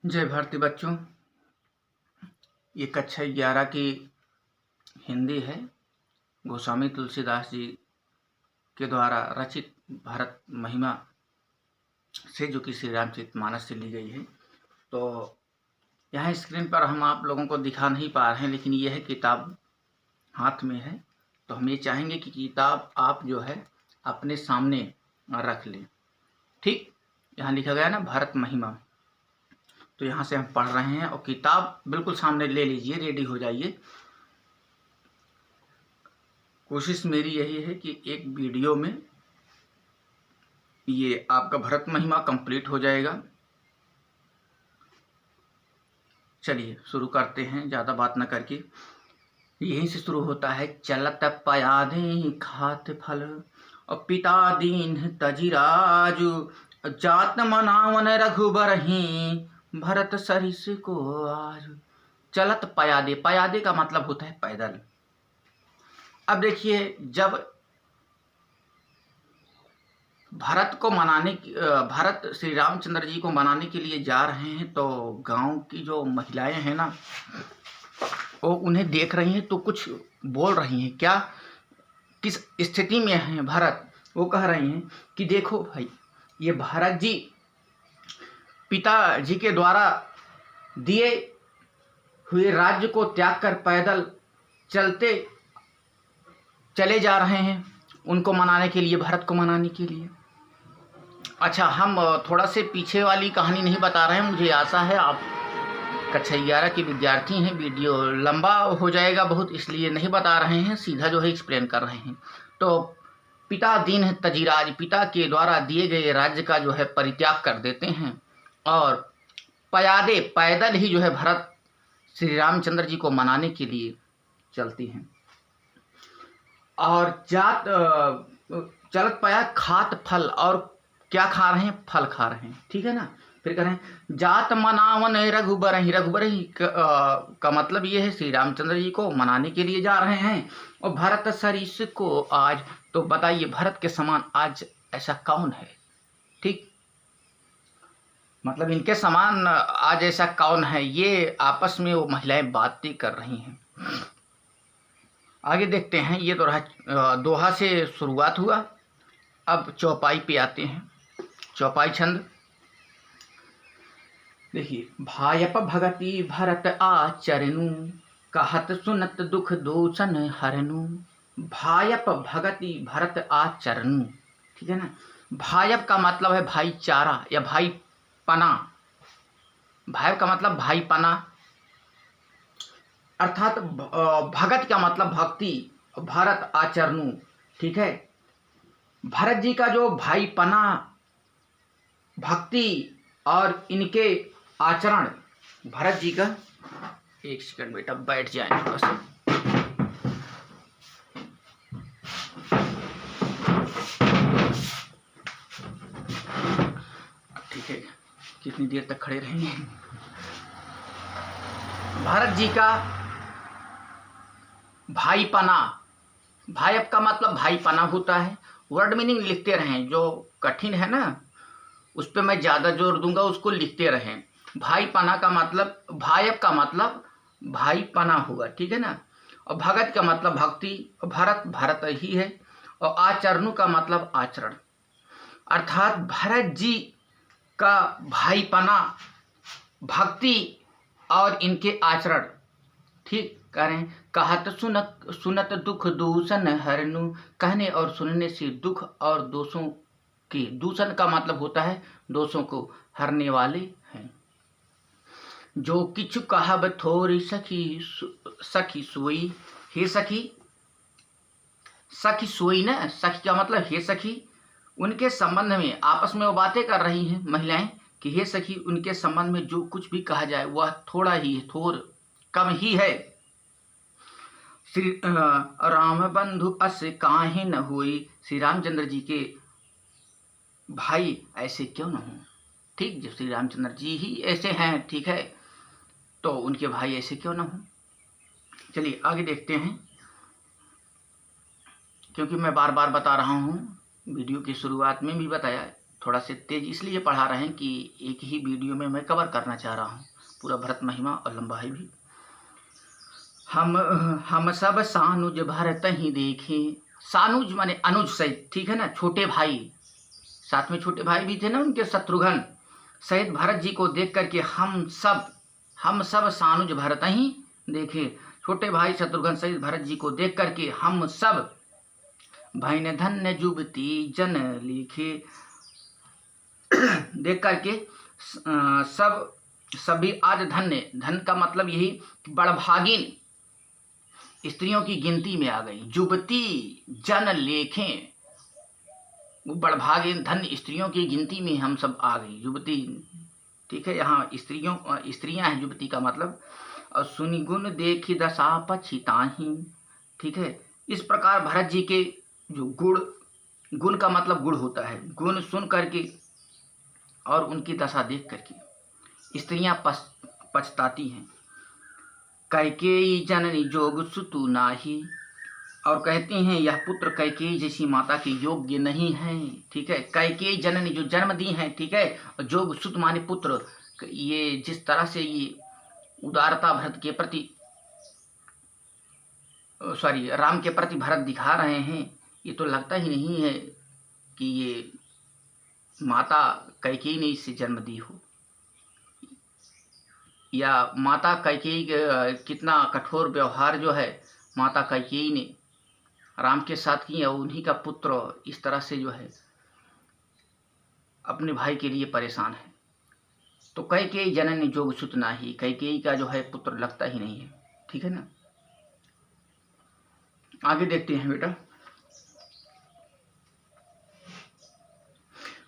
जय भारती बच्चों। ये कक्षा 11 की हिंदी है। गोस्वामी तुलसीदास जी के द्वारा रचित भारत महिमा से जो कि श्री रामचरितमानस से ली गई है। तो यहाँ स्क्रीन पर हम आप लोगों को दिखा नहीं पा रहे हैं, लेकिन यह किताब हाथ में है। तो हम ये चाहेंगे कि किताब आप जो है अपने सामने रख लें। ठीक, यहाँ लिखा गया ना भारत महिमा। तो यहाँ से हम पढ़ रहे हैं और किताब बिल्कुल सामने ले लीजिए, रेडी हो जाइए। कोशिश मेरी यही है कि एक वीडियो में ये आपका भरत महिमा कंप्लीट हो जाएगा। चलिए शुरू करते हैं, ज़्यादा बात न करके। यहीं से शुरू होता है। चलत पयादे खात फल और पिता दीन तजिराजु, जात मनावन रघुबरहि भरत सरिस को आज। चलत पयादे, पयादे का मतलब होता है पैदल। अब देखिए, जब भरत श्री रामचंद्र जी को मनाने के लिए जा रहे हैं, तो गांव की जो महिलाएं हैं ना, वो उन्हें देख रही हैं तो कुछ बोल रही हैं। क्या, किस स्थिति में हैं भरत? वो कह रही हैं कि देखो भाई, ये भरत जी पिताजी के द्वारा दिए हुए राज्य को त्याग कर पैदल चले जा रहे हैं उनको मनाने के लिए, भरत को मनाने के लिए। अच्छा, हम थोड़ा से पीछे वाली कहानी नहीं बता रहे हैं। मुझे आशा है आप कक्षा 11 के विद्यार्थी हैं। वीडियो लंबा हो जाएगा बहुत, इसलिए नहीं बता रहे हैं, सीधा जो है एक्सप्लेन कर रहे हैं। तो पिता दीन तजिराज, पिता के द्वारा दिए गए राज्य का जो है परित्याग कर देते हैं और पयादे, पैदल ही जो है भरत श्री रामचंद्र जी को मनाने के लिए चलती हैं। और चलत पया खात फल, और क्या खा रहे हैं? फल खा रहे हैं। ठीक है ना। फिर कह रहे हैं जात मनावन रघुबरहि, रघुबरहि का मतलब ये है श्री रामचंद्र जी को मनाने के लिए जा रहे हैं। और भरत सरिस को आज, तो बताइए भरत के समान आज ऐसा कौन है? ठीक, मतलब इनके समान आज ऐसा कौन है? ये आपस में वो महिलाएं बातें कर रही हैं। आगे देखते हैं। ये तो रहा दोहा से शुरुआत हुआ। अब चौपाई पे आते हैं। चौपाई छंद देखिए। भायप भगति भरत आचरनु, कहत सुनत दुख दूषण हरनु। भायप भगति भरत आचरनु, ठीक है ना। भायप का मतलब है भाईचारा या भाईपना। भायप का मतलब भाईपना, अर्थात भगत का मतलब भक्ति, भरत आचरनु, ठीक है। भरत जी का जो भाईपना, भक्ति और इनके आचरण, भरत जी का, एक सेकंड बेटा बैठ जाए बस। ठीक है, कितनी देर तक खड़े रहेंगे? भरत जी का भाईपना, भाइप का मतलब भाईपना होता है। वर्ड मीनिंग लिखते रहें, जो कठिन है ना उस पर मैं ज़्यादा जोर दूंगा, उसको लिखते रहें। भाईपना का मतलब, भाइप का मतलब भाईपना होगा, ठीक है ना। और भगत का मतलब भक्ति, भरत भरत ही है। और आचरणु का मतलब आचरण, अर्थात भरत जी का भाईपना, भक्ति और इनके आचरण, ठीक कह रहे हैं। कहत सुनत दुख दूषण हरनु, कहने और सुनने से दुख और दोषों की, दूषण का मतलब होता है दोषों को हरने वाले हैं। जो किछु कहब थोरी सखी सोई, हे सखी, सखी सोई ना, सखी का मतलब हे सखी। उनके संबंध में आपस में वो बातें कर रही हैं महिलाएं कि हे सखी, उनके संबंध में जो कुछ भी कहा जाए वह थोड़ा ही है, थोड़ कम ही है। श्री राम बंधु अस काहे न हुई, श्री रामचंद्र जी के भाई ऐसे क्यों न हो, ठीक। जब श्री रामचंद्र जी ही ऐसे हैं, ठीक है, तो उनके भाई ऐसे क्यों न हो। चलिए आगे देखते हैं, क्योंकि मैं बार बार बता रहा हूँ, वीडियो की शुरुआत में भी बताया, थोड़ा से तेज इसलिए पढ़ा रहे हैं कि एक ही वीडियो में मैं कवर करना चाह रहा हूँ पूरा भरत महिमा और लंबाई भी। हम सब सानुज भरत ही देखे। सानुज माने अनुज सहित, ठीक है ना, छोटे भाई, साथ में छोटे भाई भी थे ना उनके, शत्रुघ्न सहित भरत जी को देख करके हम सब सानुज भरत ही देखे। छोटे भाई शत्रुघ्न सहित भरत जी को देख करके हम सब भैन धन्य जुबती जन लिखे। देख करके सभी आज धन्य, धन का मतलब यही बड़भागिन स्त्रियों की गिनती में आ गई। जुबती जन लेखें, वो बड़भागिन धन स्त्रियों की गिनती में हम सब आ गई। युवती, ठीक है, यहाँ स्त्रियां हैं युवती का मतलब। और सुनि गुण देखी दशा पछिताही, ठीक है। इस प्रकार भरत जी के जो गुण का मतलब गुण होता है, गुण सुन करके और उनकी दशा देख करके स्त्रियां पछताती हैं। कैकेयी जननी जोग सुतु नाही, और कहते हैं यह पुत्र कैकेयी जैसी माता के योग्य नहीं है, ठीक है। कैकेयी जननी जो जन्म दी है, ठीक है, और जोग सुत माने पुत्र। ये जिस तरह से ये उदारता भरत के प्रति, राम के प्रति भरत दिखा रहे हैं, ये तो लगता ही नहीं है कि ये माता कैकेयी ने इससे जन्म दी हो, या माता कैकेयी कितना कठोर व्यवहार जो है माता कैकेयी ने राम के साथ किया। उन्हीं का पुत्र इस तरह से जो है अपने भाई के लिए परेशान है। तो कैकेयी जननी जोग सुत नाही, कैकेयी का जो है पुत्र लगता ही नहीं है, ठीक है ना। आगे देखते हैं बेटा।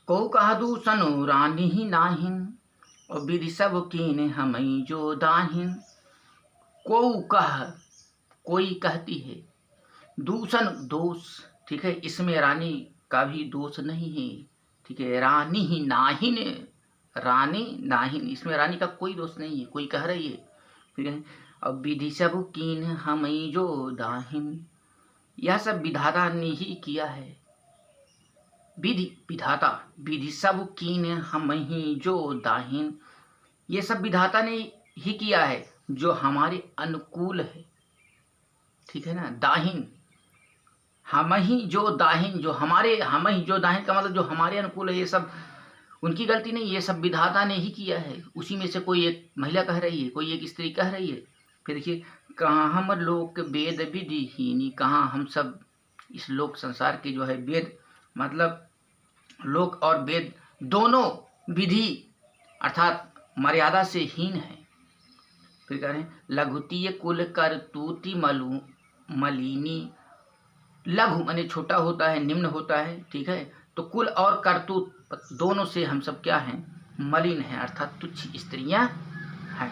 को कहा दूसनु रानी ही नाहिन, और विधि सब कीन हमई जो दाहिन। कोई कहती है, दूषण दोष, ठीक है, इसमें रानी का भी दोष नहीं है, ठीक है। रानी ही नाहिन, रानी नाहिन, इसमें रानी का कोई दोष नहीं है, कोई कह रही है, ठीक है। और विधि सब कीन हमई जो दाहिन, यह सब विधाता ने ही किया है। विधाता, विधि सब कीन हमई जो दाहिन, ये सब विधाता ने ही किया है जो हमारे अनुकूल है, ठीक है ना। दाहिन, हम ही जो दाहिन, जो हमारे, हम ही जो दाहिन का मतलब जो हमारे अनुकूल है, ये सब उनकी गलती नहीं, ये सब विधाता ने ही किया है। उसी में से कोई एक महिला कह रही है, कोई एक स्त्री कह रही है। फिर देखिए, कहाँ हम लोक वेद विधिहीनी, कहाँ हम सब इस लोक संसार के जो है वेद, मतलब लोक और वेद दोनों विधि अर्थात मर्यादा से हीन है। फिर कह रहे हैं लघुतीय कुल करतूति मलिनी, लघु माने छोटा होता है, निम्न होता है, ठीक है। तो कुल और करतूत दोनों से हम सब क्या हैं, मलिन हैं, अर्थात तुच्छ स्त्रियां हैं।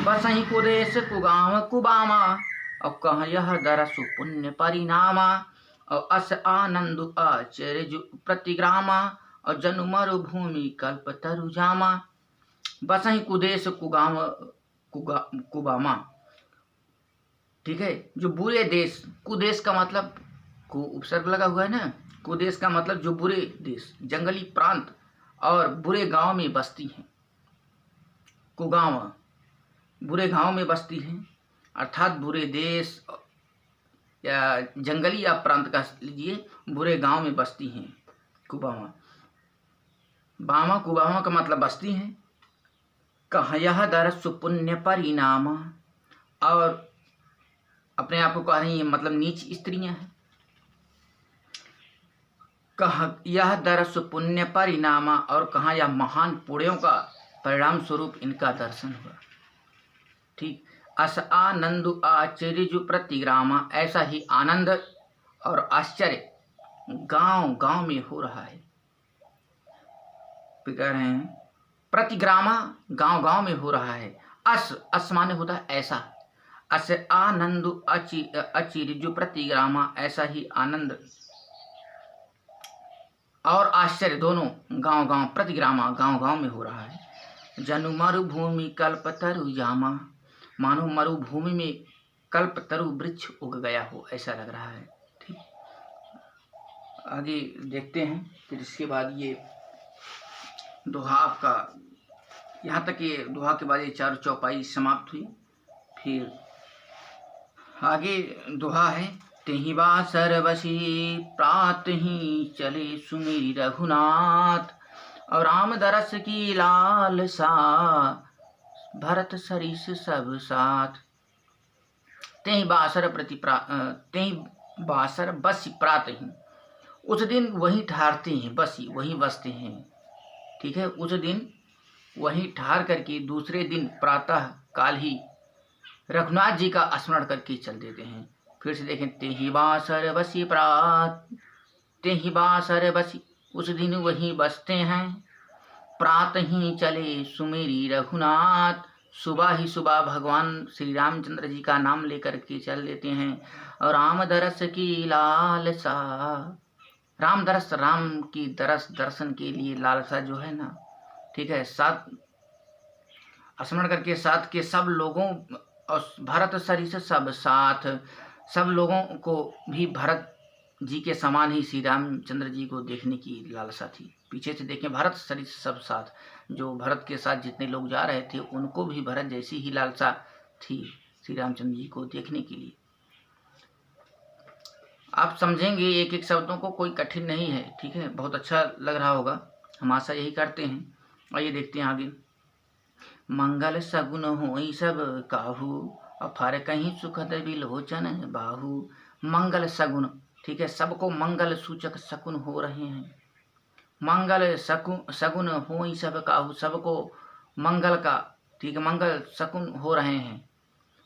बस ही कुदेश कुगाम कुबामा, और कह यह दरसु पुण्य परिणामा। और अस आनंद आचर्य प्रतिग्रामा, और जनु मरुभूमि कल्प तरु जामा। बस ही कुदेश कुबामा, ठीक है, जो बुरे देश, कुदेश का मतलब को उपसर्ग लगा हुआ है ना, कुदेश का मतलब जो बुरे देश, जंगली प्रांत और बुरे गांव में बसती हैं। कुगांव, बुरे गांव में बसती हैं, अर्थात बुरे देश या जंगली या प्रांत का लीजिए, बुरे गांव में बसती हैं। कुबामा, बामा कुबामा का मतलब बसती हैं। कह यह दरसु पुण्य परिणाम, और अपने आप को कह रही है मतलब नीच स्त्रियां हैं। कह यह दरसु पुण्य परिणाम, और कहाँ यह महान पुण्यों का परिणाम स्वरूप इनका दर्शन हुआ, ठीक। अस आनंद आश्चर्य प्रतिग्रामा, ऐसा ही आनंद और आश्चर्य गांव गांव में हो रहा है। कह रहे हैं प्रतिग्रामा, गांव गांव में हो रहा है। अस माने होता है ऐसा, अस आनंद अचिरजु प्रतिग्रामा, ऐसा ही आनंद और आश्चर्य दोनों गांव गांव, प्रतिग्रामा गांव गांव में हो रहा है। जनु मरुभूमि कल्प तरु जामा, मानो मरुभूमि में कल्प तरु वृक्ष उग गया हो, ऐसा लग रहा है, ठीक। आगे देखते हैं। फिर इसके बाद ये दोहा आपका, यहाँ तक ये दोहा के बाद ये 4 चौपाई समाप्त हुई। फिर आगे दोहा है, तेहि बासर बसी प्रात ही चले सुमेरी रघुनाथ, और राम दरस की लालसा भरत सरिस सब साथ। तेहि बासर तेहि बासर बसी प्रात ही, उस दिन वहीं ठहरते हैं, बसी वहीं बसते हैं, ठीक है। उस दिन वहीं ठहर करके दूसरे दिन प्रातः काल ही रघुनाथ जी का स्मरण करके चल देते हैं। फिर से देखें, तेहि बासर बसी प्रात, तेहि बासर बसी, उस दिन वहीं बसते हैं, प्रात ही चले सुमेरी रघुनाथ, सुबह ही सुबह भगवान श्री रामचंद्र जी का नाम लेकर के चल देते हैं। और राम दरस की लालसा, राम दरस, राम की दरस, दर्शन के लिए लालसा जो है ना, ठीक है, साथ स्मरण करके साथ के सब लोगों और भरत सरिस सब साथ, सब लोगों को भी भरत जी के समान ही श्री रामचंद्र जी को देखने की लालसा थी। पीछे से देखें, भरत सरिस सब साथ, जो भरत के साथ जितने लोग जा रहे थे उनको भी भरत जैसी ही लालसा थी श्री रामचंद्र जी को देखने के लिए। आप समझेंगे एक एक शब्दों को, कोई कठिन नहीं है, ठीक है, बहुत अच्छा लग रहा होगा, हम आशा यही करते हैं। आइए देखते हैं आगे। मंगल सगुन होई सब काहू, अफर कहीं सुखद बिलोचन बाहू। मंगल सगुन, ठीक है, सबको मंगल सूचक शकुन हो रहे हैं। मंगल सगुन होई सब काहू, सबको मंगल का, ठीक है, मंगल शकुन हो रहे हैं।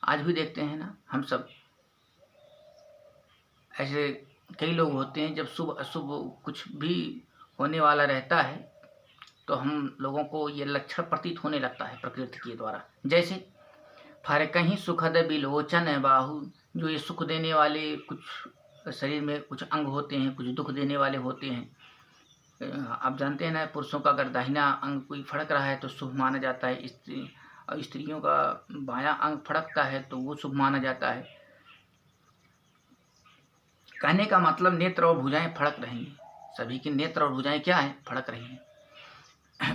आज भी देखते हैं ना, हम सब ऐसे कई लोग होते हैं, जब शुभ अशुभ कुछ भी होने वाला रहता है तो हम लोगों को ये लक्षण प्रतीत होने लगता है प्रकृति के द्वारा। जैसे फर कहीं सुखद बिलोचन बाहु, जो ये सुख देने वाले कुछ शरीर में कुछ अंग होते हैं, कुछ दुख देने वाले होते हैं। आप जानते हैं ना, पुरुषों का अगर दाहिना अंग कोई फड़क रहा है तो शुभ माना जाता है, स्त्रियों का बायां अंग फड़कता है तो वो शुभ माना जाता है। कहने का मतलब नेत्र और भुजाएं फड़क रही हैं, सभी की नेत्र और भुजाएं क्या है, फड़क रही हैं।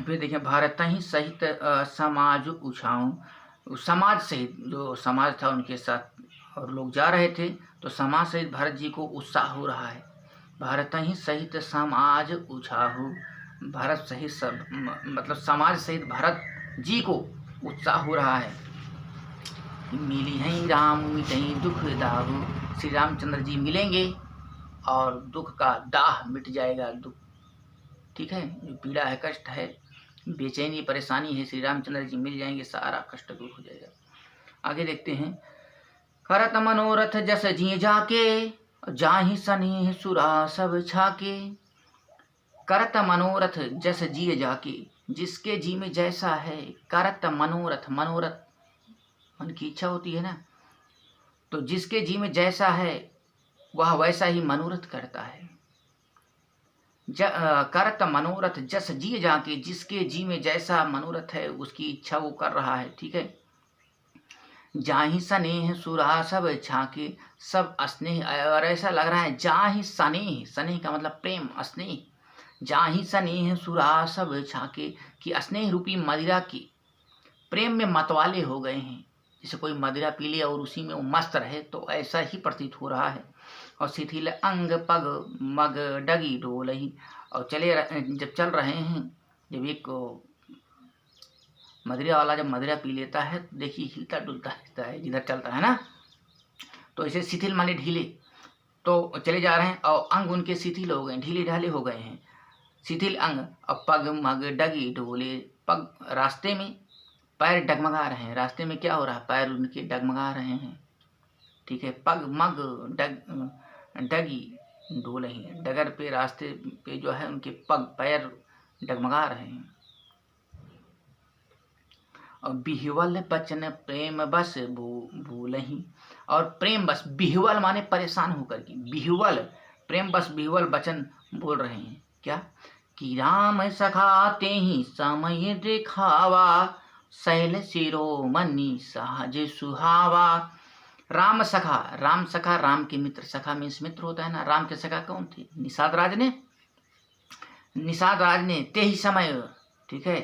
फिर देखें, भारत ही सहित समाज उछाऊं, समाज सहित, जो समाज था उनके साथ और लोग जा रहे थे तो समाज सहित भरत जी को उत्साह हो रहा है। भारत ही सहित समाज उछाहू, भारत सहित सब मतलब समाज सहित भरत जी को उत्साह हो रहा है। मिली हैं राम मिटई दुख दाहू, श्री रामचंद्र जी मिलेंगे और दुख का दाह मिट जाएगा, दुख, ठीक है, जो पीड़ा है, कष्ट है, बेचैनी परेशानी है, श्री रामचंद्र जी मिल जाएंगे, सारा कष्ट दूर हो जाएगा। आगे देखते हैं, करत मनोरथ जस जी जाके, जाहि सनेह सुरा सब छाके। करत मनोरथ जस जी जाके, जिसके जी में जैसा है, करत मनोरथ, मनोरथ मन की इच्छा होती है ना, तो जिसके जी में जैसा है वह वैसा ही मनोरथ करता है। करत मनोरथ जस जी जाके, जिसके जी में जैसा मनोरथ है उसकी इच्छा वो कर रहा है, ठीक है। जाहि स्नेह सुरा सब छाके, सब स्नेह, और ऐसा लग रहा है जाहि स्नेह, स्नेह का मतलब प्रेम, स्नेह, जाहि स्नेह सुरा सब छाके, कि स्नेह रूपी मदिरा की प्रेम में मतवाले हो गए हैं। जैसे कोई मदिरा पी ले और उसी में वो मस्त रहे, तो ऐसा ही प्रतीत हो रहा है। और शिथिल अंग पग मग डगी डोलही, और जब चल रहे हैं, जब एक मदिरा वाला जब मदिरा पी लेता है तो देखिए हिलता डुलता रहता है जिधर चलता है ना, तो ऐसे शिथिल माने ढीले, तो चले जा रहे हैं और अंग उनके शिथिल हो गए, ढीले ढाले हो गए हैं, शिथिल अंग। और पग मग डगी डोले, पग रास्ते में पैर डगमगा रहे हैं, रास्ते में क्या हो रहा है, पैर उनके डगमगा रहे हैं, ठीक है। पग मग डगी डोले हैं, डगर पे, रास्ते पे जो है उनके पग पैर डगमगा रहे हैं। और बिहवल बचन प्रेम बस भूलही, और प्रेम बस, बिहवल माने परेशान होकर के, बिहवल प्रेम बस, बिहवल बचन बोल रहे हैं क्या, कि राम सखाते ही समय दिखावा, शैल शिरोमणि सहज सुहावा। राम सखा, राम सखा राम के मित्र, सखा मीन्स मित्र होता है ना। राम के सखा कौन थे? निषाद राज ने, निषाद राज ने ते ही समय, ठीक है,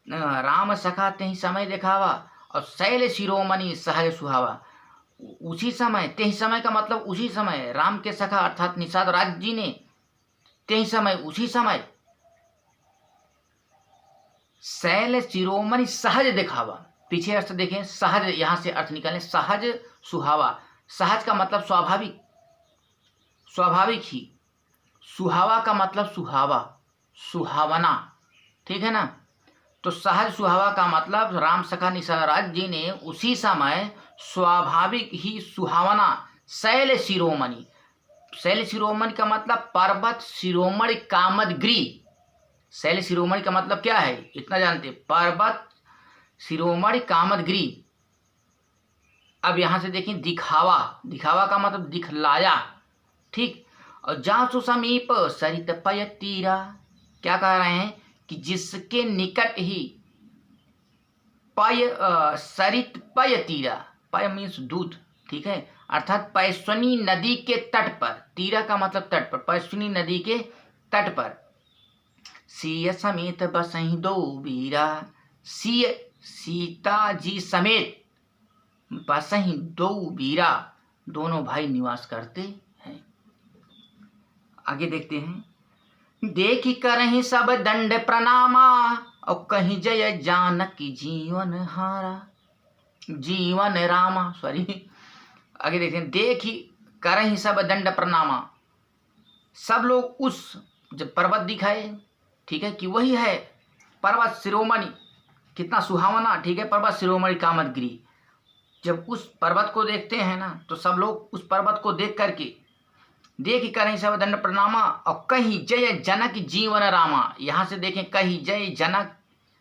राम सखा ते ही समय दिखावा, और शैल शिरोमणि सहज सुहावा, उसी समय, ते ही समय का मतलब उसी समय, राम के सखा अर्थात निषाद राज जी ने ते ही समय, उसी समय शैल शिरोमणि सहज दिखावा, पीछे अर्थ देखें, सहज, यहां से अर्थ निकालें, सहज सुहावा, सहज का मतलब स्वाभाविक, स्वाभाविक ही, सुहावा का मतलब सुहावा, सुहावना, ठीक है ना। तो सहज सुहावा का मतलब राम सखा निषाद राज जी ने उसी समय स्वाभाविक ही सुहावना शैल शिरोमणि, शैल शिरोमणि का मतलब पर्वत शिरोमणि कामदगिरी, शैल शिरोमणि का मतलब क्या है इतना जानते, पर्वत शिरोमणि कामदगिरी। अब यहां से देखें दिखावा, दिखावा का मतलब दिखलाया, ठीक। और जासु समीप सरित पय तीरा, क्या कह रहे हैं कि जिसके निकट ही पय, सरित पय तीरा, पय मीन्स दूध, ठीक है, अर्थात पैस्वनी नदी के तट पर, तीरा का मतलब तट पर, पैस्वनी नदी के तट पर, सिय समेत बसहि दो वीरा, सिय सीता जी समेत बसहि दो वीरा, दोनों भाई निवास करते हैं। आगे देखते हैं, देखी करहि सब दंड प्रणामा, और कहीं जय जानकी जीवन हारा, जीवन रामा, सॉरी, आगे देखते हैं, देखी करहि सब दंड प्रणामा, सब लोग उस, जब पर्वत दिखाए, ठीक है, कि वही है पर्वत शिरोमणि, कितना सुहावना, ठीक है, पर्वत शिरोमणि कामदगिरी, जब उस पर्वत को देखते हैं ना तो सब लोग उस पर्वत को देख करके, देख करें सब दंड प्रणामा, और कहीं जय जनक जीवन रामा, यहां से देखें कहीं जय जनक,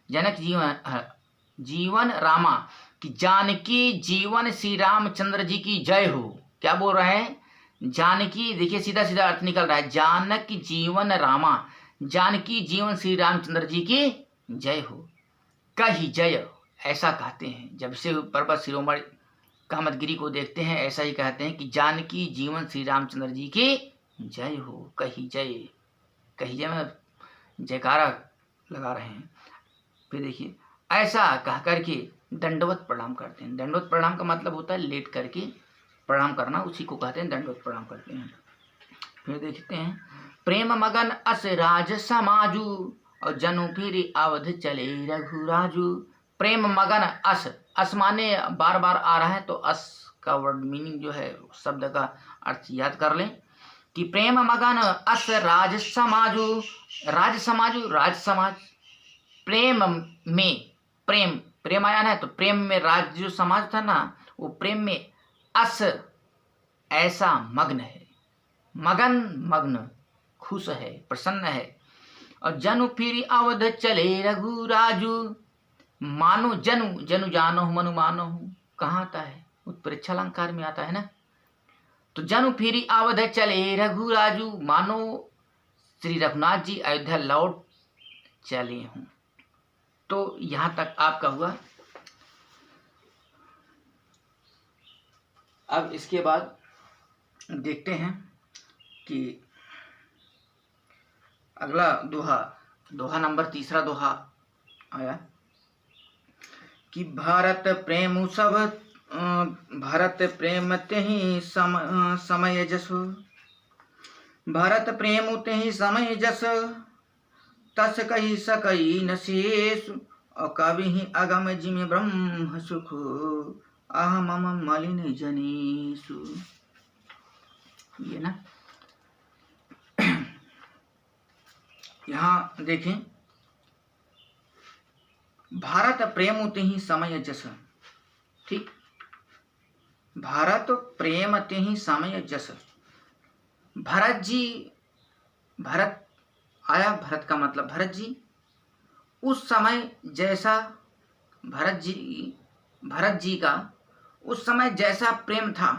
जनक जीवन, जीवन रामा, कि जानकी जीवन श्री रामचंद्र जी की जय हो। क्या बोल रहे हैं? जानकी, देखिए सीधा सीधा अर्थ निकल रहा है, जानक जीवन रामा, जानकी जीवन श्री रामचंद्र जी की जय हो। कही जय, ऐसा कहते हैं जब से पर्वत शिरोमणि कामदगिरी को देखते हैं, ऐसा ही कहते हैं कि जानकी जीवन श्री रामचंद्र जी की जय हो, कही जय, कही जय में जयकारा लगा रहे हैं। फिर देखिए, ऐसा कह करके दंडवत प्रणाम करते हैं। दंडवत प्रणाम का मतलब होता है लेट करके प्रणाम करना, उसी को कहते हैं दंडवत प्रणाम करते हैं। फिर देखते हैं, प्रेम मगन अस राज समाजू, और जनु फिर अवध चले रघुराजू। प्रेम मगन अस, अस माने बार बार आ रहा है, तो अस का वर्ड मीनिंग जो है शब्द का अर्थ याद कर लें, कि प्रेम मगन अस राज समाजू, राज समाजू, राज समाज, प्रेम में, प्रेम, प्रेम आया ना, तो प्रेम में राज जो समाज था ना, वो प्रेम में अस ऐसा मग्न है, मगन मग्न, खुश है, प्रसन्न है। और जनु फिर अवध चले रघुराजू, मानो जनु, जनु जानो मनु मानो, कहाँ आता है? उत्प्रेक्षा अलंकार में आता है ना। तो जनु फिर अवध चले रघुराजू, मानो श्री रघुनाथ जी अयोध्या लौट चले हूँ। तो यहां तक आपका हुआ। अब इसके बाद देखते हैं कि अगला दोहा, दोहा नंबर तीसरा दोहा आया कि भारत प्रेम सब, भारत प्रेम तेहि समय जस, भारत प्रेम तेहि समय जस, तस कही सकई न शेष, और कवि अगम जिम ब्रह्म सुख, आह मम मलिन जनेषु। ये ना, यहां देखें, भारत प्रेम तेहि समय जस, ठीक, भारत प्रेम तेहि समय जस। भरत जी, भरत आया, भरत का मतलब भरत जी, उस समय जैसा भरत जी का उस समय जैसा प्रेम था,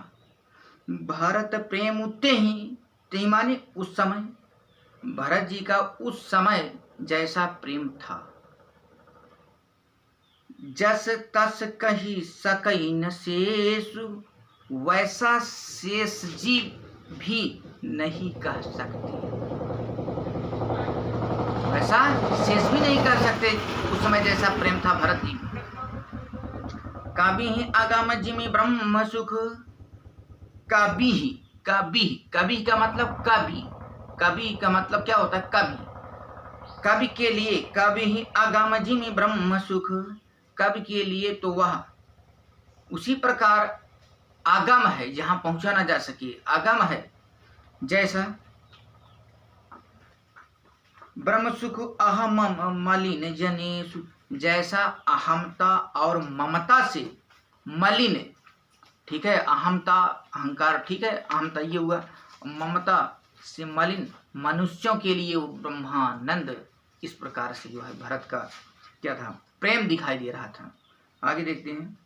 भारत प्रेम तेहि माने उस समय, भरत जी का उस समय जैसा प्रेम था, जस तस कही सकई न शेषु, वैसा शेष जी भी नहीं कह सकते। वैसा शेष भी नहीं कर सकते उस समय जैसा प्रेम था भरत जी। कभी ही आगम जिमि ब्रह्म सुख, कभी ही, कभी का मतलब कभी का मतलब क्या होता है? कभी के लिए, कभी ही आगम जिमि ब्रह्म सुख, कभी के लिए तो वह उसी प्रकार आगम है जहां पहुंचा ना जा सके, आगम है जैसा ब्रह्म सुख अहम मलिन जनेषु, जैसा अहमता और ममता से मलिन, ठीक है, अहमता अहंकार, ठीक है, अहमता ये हुआ, ममता से मलिन मनुष्यों के लिए वो ब्रह्मानंद, इस प्रकार से जो है भरत का क्या था? प्रेम दिखाई दे रहा था। आगे देखते हैं।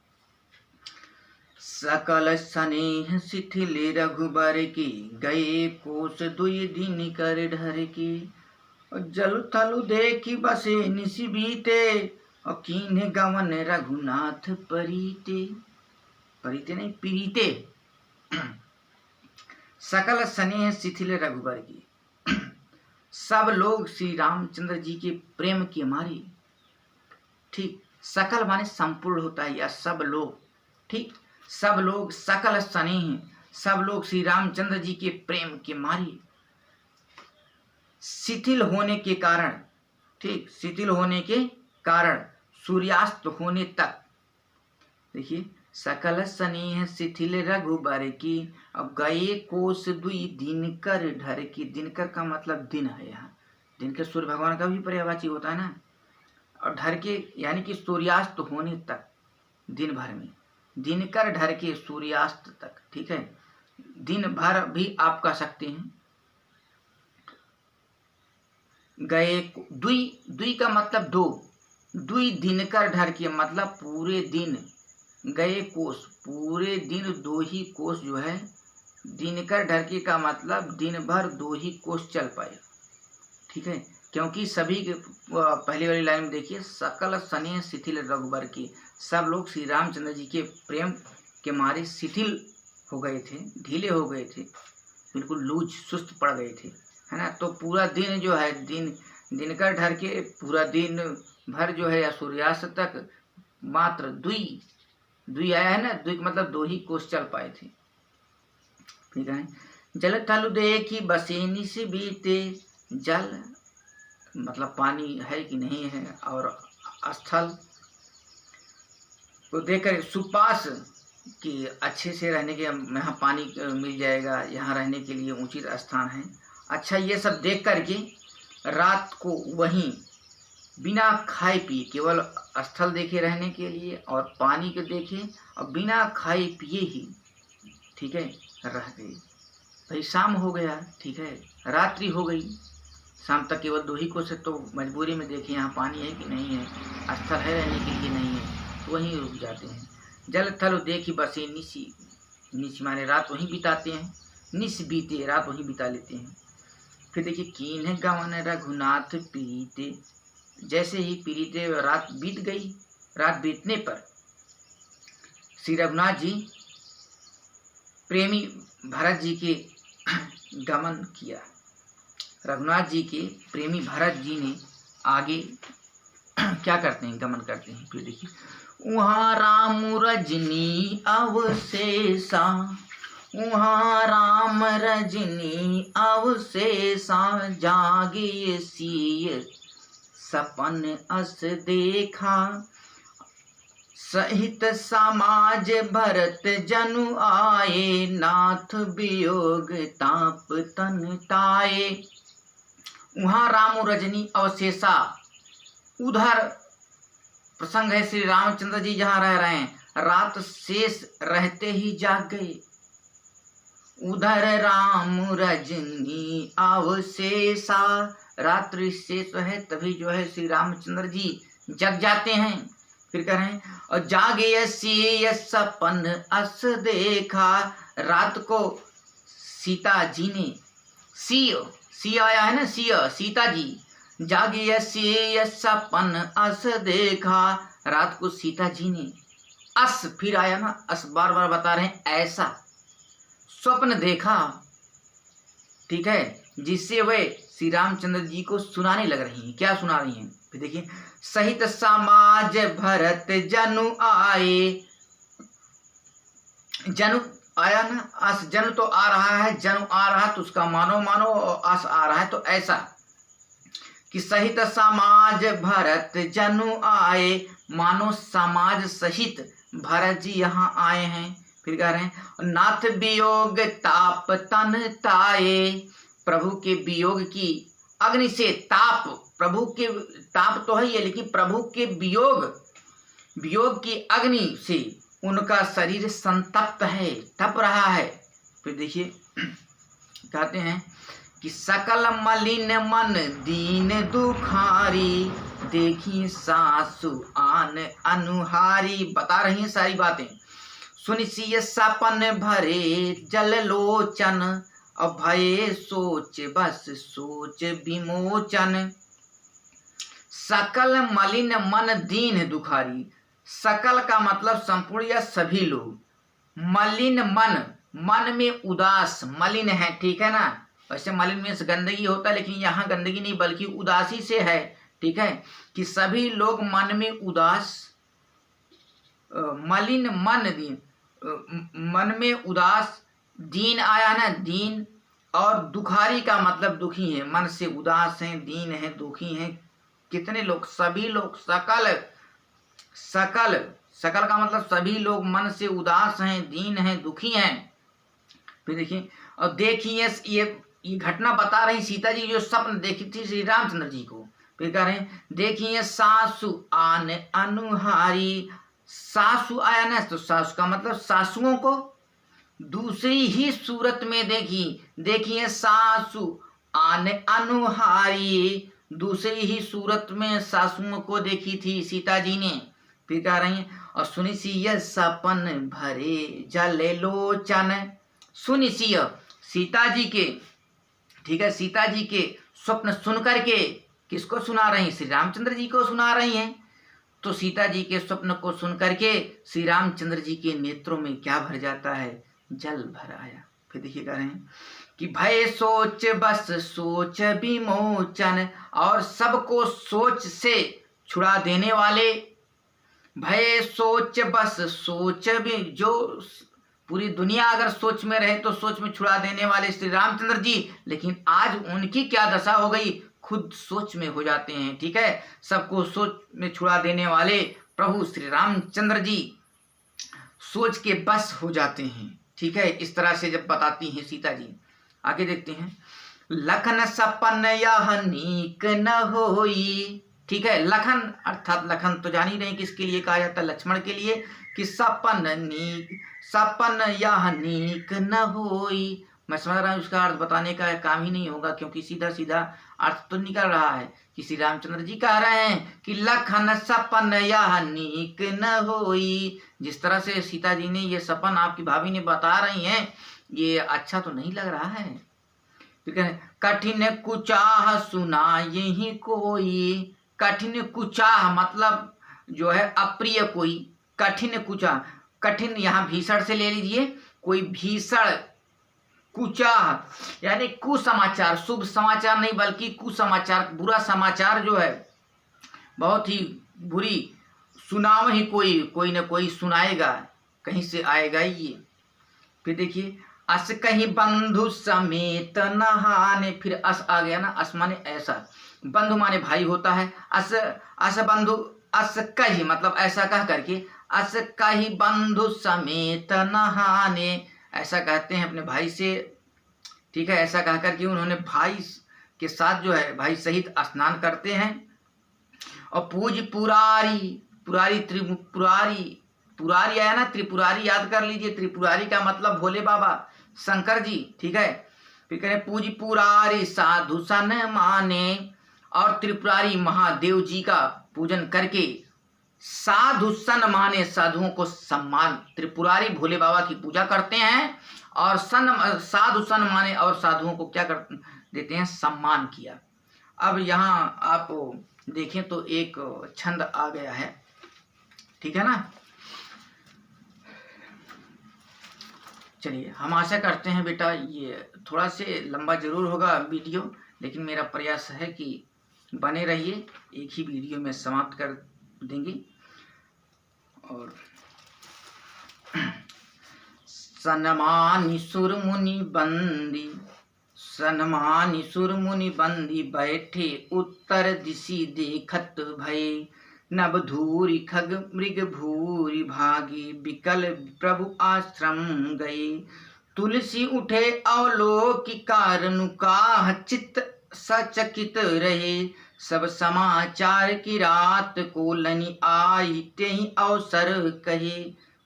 सकल स्नेह शिथिल रघुबर की, गए कोस दुई दिन कर ढर की, जल थलु देखी बसे निशि बीते, और कीन्ह गवन रघुनाथ परीते, परीते नहीं पीरीते। सकल स्नेह शिथिल रघुबर की, सब लोग श्री रामचंद्र जी के प्रेम के मारे, ठीक, सकल माने संपूर्ण होता है, या सब लोग, ठीक, सब लोग, सकल स्नेह, सब लोग श्री रामचंद्र जी के प्रेम के मारे, शिथिल होने के कारण, ठीक, शिथिल होने के कारण सूर्यास्त होने तक, देखिए, सकल स्नेह शिथिल रघुबर की, अब गए कोस दुई दिनकर ढर की, दिनकर का मतलब दिन है, यहाँ दिनकर सूर्य भगवान का भी पर्यायवाची होता है ना, और ढर के यानी कि सूर्यास्त होने तक, दिन भर में, दिनकर ढर के सूर्यास्त तक, ठीक है, दिन भर भी आप कह सकते हैं। गए दुई का मतलब दो, दुई दिनकर ढर के मतलब पूरे दिन, गए कोस पूरे दिन, दो ही कोस जो है, दिनकर ढर के का मतलब दिन भर दो ही कोस चल पाए, ठीक है, क्योंकि सभी के पहली वाली लाइन में देखिए, सकल स्नेह शिथिल रघुबर की, सब लोग श्री रामचंद्र जी के प्रेम के मारे शिथिल हो गए थे, ढीले हो गए थे, बिल्कुल लूज सुस्त पड़ गए थे, है ना। तो पूरा दिन जो है, दिनकर ढर के पूरा दिन भर जो है, या सूर्यास्त तक मात्र दुई आया है ना, दुई मतलब दो ही कोस चल पाए थे, ठीक है। जल थलु देखी बसे निशि बीते, जल मतलब पानी है कि नहीं है, और स्थल को देखकर, सुपास कि अच्छे से रहने के, यहाँ पानी मिल जाएगा, यहाँ रहने के लिए उचित स्थान है, अच्छा, ये सब देख करके रात को वहीं बिना खाए पिए, केवल स्थल देखे रहने के लिए और पानी को देखे, और बिना खाए पिए ही, ठीक है, रह गई। भाई शाम हो गया, ठीक है, रात्रि हो गई, शाम तक केवल दो ही को से, तो मजबूरी में देखें यहाँ पानी है कि नहीं है, स्थल है रहने के लिए नहीं है, तो वहीं रुक जाते हैं। जल थल देखी बसे निशि माने रात वहीं बिताते हैं, निश बीते रात वहीं बिता लेते हैं। फिर देखिए, कीन्ह गवन रघुनाथ पीरीते, जैसे ही पीरीते रात बीत गई, रात बीतने पर श्री रघुनाथ जी प्रेमी भरत जी के गमन किया, रघुनाथ जी के प्रेमी भरत जी ने आगे क्या करते हैं, गमन करते हैं। फिर देखिए, वहाँ राम रजनी अवशेषा, वहाँ राम रजनी अवशेषा, जागे सिय सपन अस देखा, सहित समाज भरत जनु आए, नाथ वियोग ताप तन ताए। वहाँ राम रजनी अवशेषा, उधर प्रसंग है श्री रामचंद्र जी जहाँ रह रहे हैं, रात शेष रहते ही जाग गए, उधर राम रजनी अवशेषा, रात्रि शेष है तभी जो है श्री रामचंद्र जी जग जाते हैं। फिर कह रहे हैं, और जागे सिय सपन अस देखा, रात को सीता जी ने, सिय आया है ना, सीता जी, जागे सिय सपन अस देखा, रात को सीता जी ने अस फिर आया ना, अस बार बार बता रहे हैं, ऐसा स्वप्न देखा, ठीक है, जिससे वे श्री रामचंद्र जी को सुनाने लग रही हैं। क्या सुना रही हैं? फिर देखिए, सहित समाज भरत जनु आए, जनु आया ना, अस जनु तो आ रहा है, जनु आ रहा तो उसका मानो मानो, और अस आ रहा है तो ऐसा कि सहित समाज भरत जनु आए, मानो समाज सहित भरत जी यहाँ आए हैं। फिर कह रहे हैं, नाथ वियोग ताप तन ताए, प्रभु के वियोग की अग्नि से ताप, प्रभु के ताप तो है ये, लेकिन प्रभु के वियोग की अग्नि से उनका शरीर संतप्त है, तप रहा है। फिर देखिए कहते हैं कि सकल मलिन मन दीन दुखारी, देखी सासु आन अनुहारी, बता रही हैं सारी बातें। सुनिसिय सपन भरे जल लोचन, अभय सोच बस सोच विमोचन। सकल मलिन मन दीन दुखारी, सकल का मतलब संपूर्ण या सभी लोग, मलिन मन, मन में उदास, मलिन है, ठीक है ना, वैसे मलिन में गंदगी होता है, लेकिन यहाँ गंदगी नहीं बल्कि उदासी से है, ठीक है, कि सभी लोग मन में उदास, मलिन मन दीन, मन में उदास, दीन आया ना, दीन, और दुखारी का मतलब दुखी है, मन से उदास हैं, दीन है, दुखी हैं, कितने लोग, सभी लोग, सकल, सकल, सकल का मतलब सभी लोग मन से उदास हैं, दीन हैं, दुखी हैं। फिर देखिए, और देखिए ये घटना बता रही सीता जी जो स्वप्न देखी थी श्री रामचंद्र जी को। फिर कह रहे हैं, देखिए सासु आन अनुहारी, सासु आया ना, तो सासु का मतलब सासुओं को दूसरी ही सूरत में देखी, देखिए सासु आन अनुहारी, दूसरी ही सूरत में सासुओं को देखी थी सीता जी ने। फिर कह रही हैं, और सुनिसिय सपन भरे जल लोचन, सुनिसिय सीता जी के, ठीक है, सीता जी के स्वप्न सुन करके, किसको सुना रही हैं? श्री रामचंद्र जी को सुना रही हैं। तो सीता जी के स्वप्न को सुन करके श्री रामचंद्र जी के नेत्रों में क्या भर जाता है? जल भर आया। फिर देखिए कह रहे हैं कि भय सोच बस सोच विमोचन, और सबको सोच से छुड़ा देने वाले, भय सोच बस सोच भी, जो पूरी दुनिया अगर सोच में रहे तो सोच में छुड़ा देने वाले श्री रामचंद्र जी, लेकिन आज उनकी क्या दशा हो गई? खुद सोच में हो जाते हैं, ठीक है, सबको सोच में छुड़ा देने वाले प्रभु श्री रामचंद्र जी सोच के बस हो जाते हैं, ठीक है। इस तरह से जब बताती हैं सीता जी, आगे देखते हैं, लखन सपन यह नीक न होई, ठीक है, लखन अर्थात लखन तो जान ही नहीं किसके लिए कहा जाता है, लक्ष्मण के लिए, कि सपन नीक, सपन यह नीक न होई। मैं समझ रहा हूँ उसका अर्थ बताने का काम ही नहीं होगा, क्योंकि सीधा सीधा अर्थ तो निकल रहा है कि श्री रामचंद्र जी कह रहे हैं कि लखन सपन यह नीक न होई। जिस तरह से सीता जी ने ये सपन आपकी भाभी ने बता रही हैं, ये अच्छा तो नहीं लग रहा है। ठीक है, कठिन कुचाह सुना यही कोई, कठिन कुचाह मतलब जो है अप्रिय कोई, कठिन कुचाह, कठिन यहाँ भीषण से ले लीजिए, कोई भीषण, कुचाह यानी कुसमाचार, शुभ समाचार नहीं बल्कि कुसमाचार, बुरा समाचार जो है, बहुत ही बुरी, सुनाव ही कोई न कोई सुनाएगा, कहीं से आएगा ये। फिर देखिए, अस कहीं बंधु समेत नहाने, फिर अस आ गया ना, अस माने ऐसा, बंधु माने भाई होता है, अस बंधु, अस कही मतलब ऐसा कह करके, अस कही बंधु समेत नहाने, ऐसा कहते हैं अपने भाई से, ठीक है, ऐसा कह करके उन्होंने भाई के साथ जो है भाई सहित स्नान करते हैं। और पूज पुरारी, पुरारी त्रिपुरारी, पुरारी आया ना, त्रिपुरारी याद कर लीजिए, त्रिपुरारी का मतलब भोले बाबा शंकर जी, ठीक है। फिर कह रहे पूज पुरारी साधु सन माने, और त्रिपुरारी महादेव जी का पूजन करके साधु सन माने, साधुओं को सम्मान, त्रिपुरारी भोले बाबा की पूजा करते हैं, और साधु सन माने, और साधुओं को क्या कर देते हैं? सम्मान किया। अब यहाँ आप देखें तो एक छंद आ गया है, ठीक है ना, चलिए, हम आशा करते हैं बेटा ये थोड़ा से लंबा ज़रूर होगा वीडियो, लेकिन मेरा प्रयास है कि बने रहिए, एक ही वीडियो में समाप्त कर देंगे। और सनमानि सुर मुनि बंदी, सनमानि सुर मुनि बंदी, बैठे उत्तर दिशि देखत भय। नभ धूरि खग मृग भूरि भागी, बिकल प्रभु आश्रम गए। तुलसी उठे अवलोकि कारनु, काह चित्त सचकित रहे। सब समाचार की रात को लनि आई, तेहि अवसर कहे।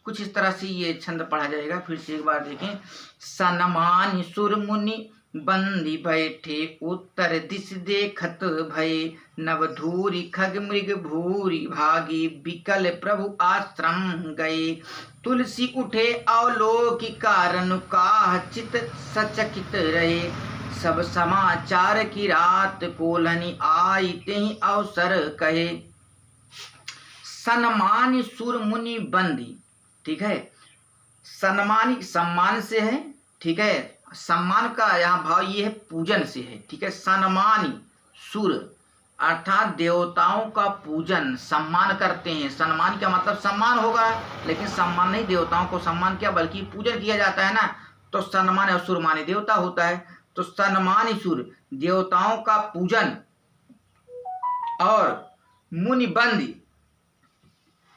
कुछ इस तरह से ये छंद पढ़ा जाएगा। फिर से एक बार देखें। सनमानि सुर मुनि बंदी, बैठे उत्तर दिश देखत भय। नभ धूरि खग मृग भूरि भागी, बिकल प्रभु आश्रम गए। तुलसी उठे अवलोकि कारनु, काह चित्त सचकित रहे। सब समाचार की रात को लनि आई, तेहि अवसर कहे। सनमानि सुर मुनि बंदी, ठीक है। सन्मानी सम्मान से है, ठीक है। सम्मान का यहाँ भाव ये है पूजन से है, ठीक है। सन्मानी सुर अर्थात देवताओं का पूजन सम्मान करते हैं। सम्मान का मतलब सम्मान होगा, लेकिन सम्मान नहीं देवताओं को सम्मान क्या बल्कि पूजन किया जाता है ना, तो सन्मान और सुर माने देवता होता है। तो सन्मानी सुर देवताओं का पूजन, और मुनि बंदी,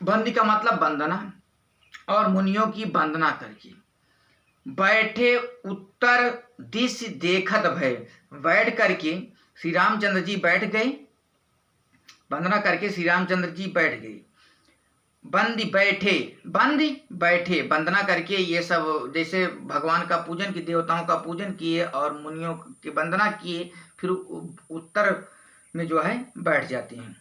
बंदी का मतलब वंदना, और मुनियों की वंदना करके बैठे उत्तर दिश देखत भय। बैठ करके श्री रामचंद्र जी बैठ गए, वंदना करके श्री रामचंद्र जी बैठ गए। बंदी बैठे, बंदी बैठे वंदना करके, ये सब जैसे भगवान का पूजन किए, देवताओं का पूजन किए और मुनियों की वंदना किए, फिर उत्तर में जो है बैठ जाते हैं।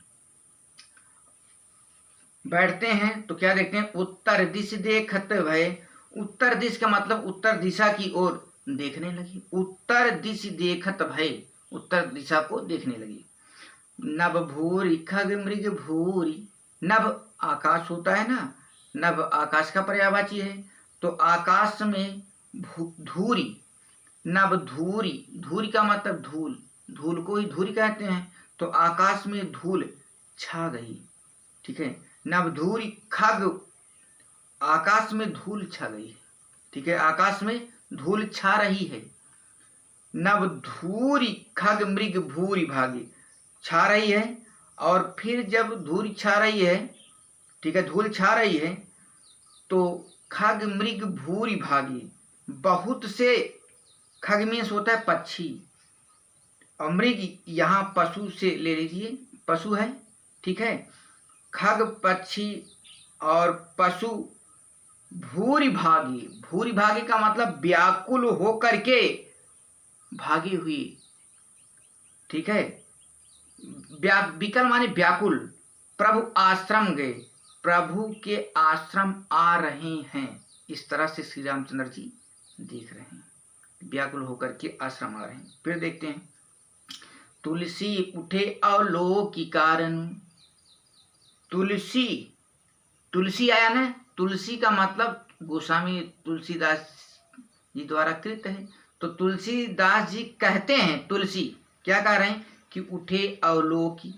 बैठते हैं तो क्या देखते हैं, उत्तर दिश देखत भय। उत्तर दिश का मतलब उत्तर दिशा की ओर देखने लगी। उत्तर दिश देखत भय, उत्तर दिशा को देखने लगी। नभ भूरि खग मृग भूरि, नभ आकाश होता है ना, नभ आकाश का पर्यायवाची है, तो आकाश में धूरी, नभ धूरी, धूरी का मतलब धूल, धूल को ही धूरी कहते हैं। तो आकाश में धूल छा गई, ठीक है। नभ धूरी खग, आकाश में धूल छा गई, ठीक है, आकाश में धूल छा रही है। नभ धूरी खग मृग भूरि भागी, छा रही है, और फिर जब धूल छा रही है, ठीक है, धूल छा रही है, तो खग मृग भूरि भागी, बहुत से, खग में होता है पक्षी, और मृग यहाँ पशु से ले लीजिए, पशु है, ठीक है। खग पक्षी और पशु भूरि भागी, भूरि भागी का मतलब व्याकुल हो करके भागी हुई, ठीक है। विकल माने व्याकुल। प्रभु आश्रम गए, प्रभु के आश्रम आ रहे हैं, इस तरह से श्री रामचंद्र जी देख रहे हैं, व्याकुल होकर के आश्रम आ रहे हैं। फिर देखते हैं। तुलसी उठे अवलोकि कारण, तुलसी, तुलसी आया ना, तुलसी का मतलब गोस्वामी तुलसीदास जी द्वारा कृत है। तो तुलसीदास जी कहते हैं, तुलसी क्या कह रहे हैं कि उठे अवलोकि,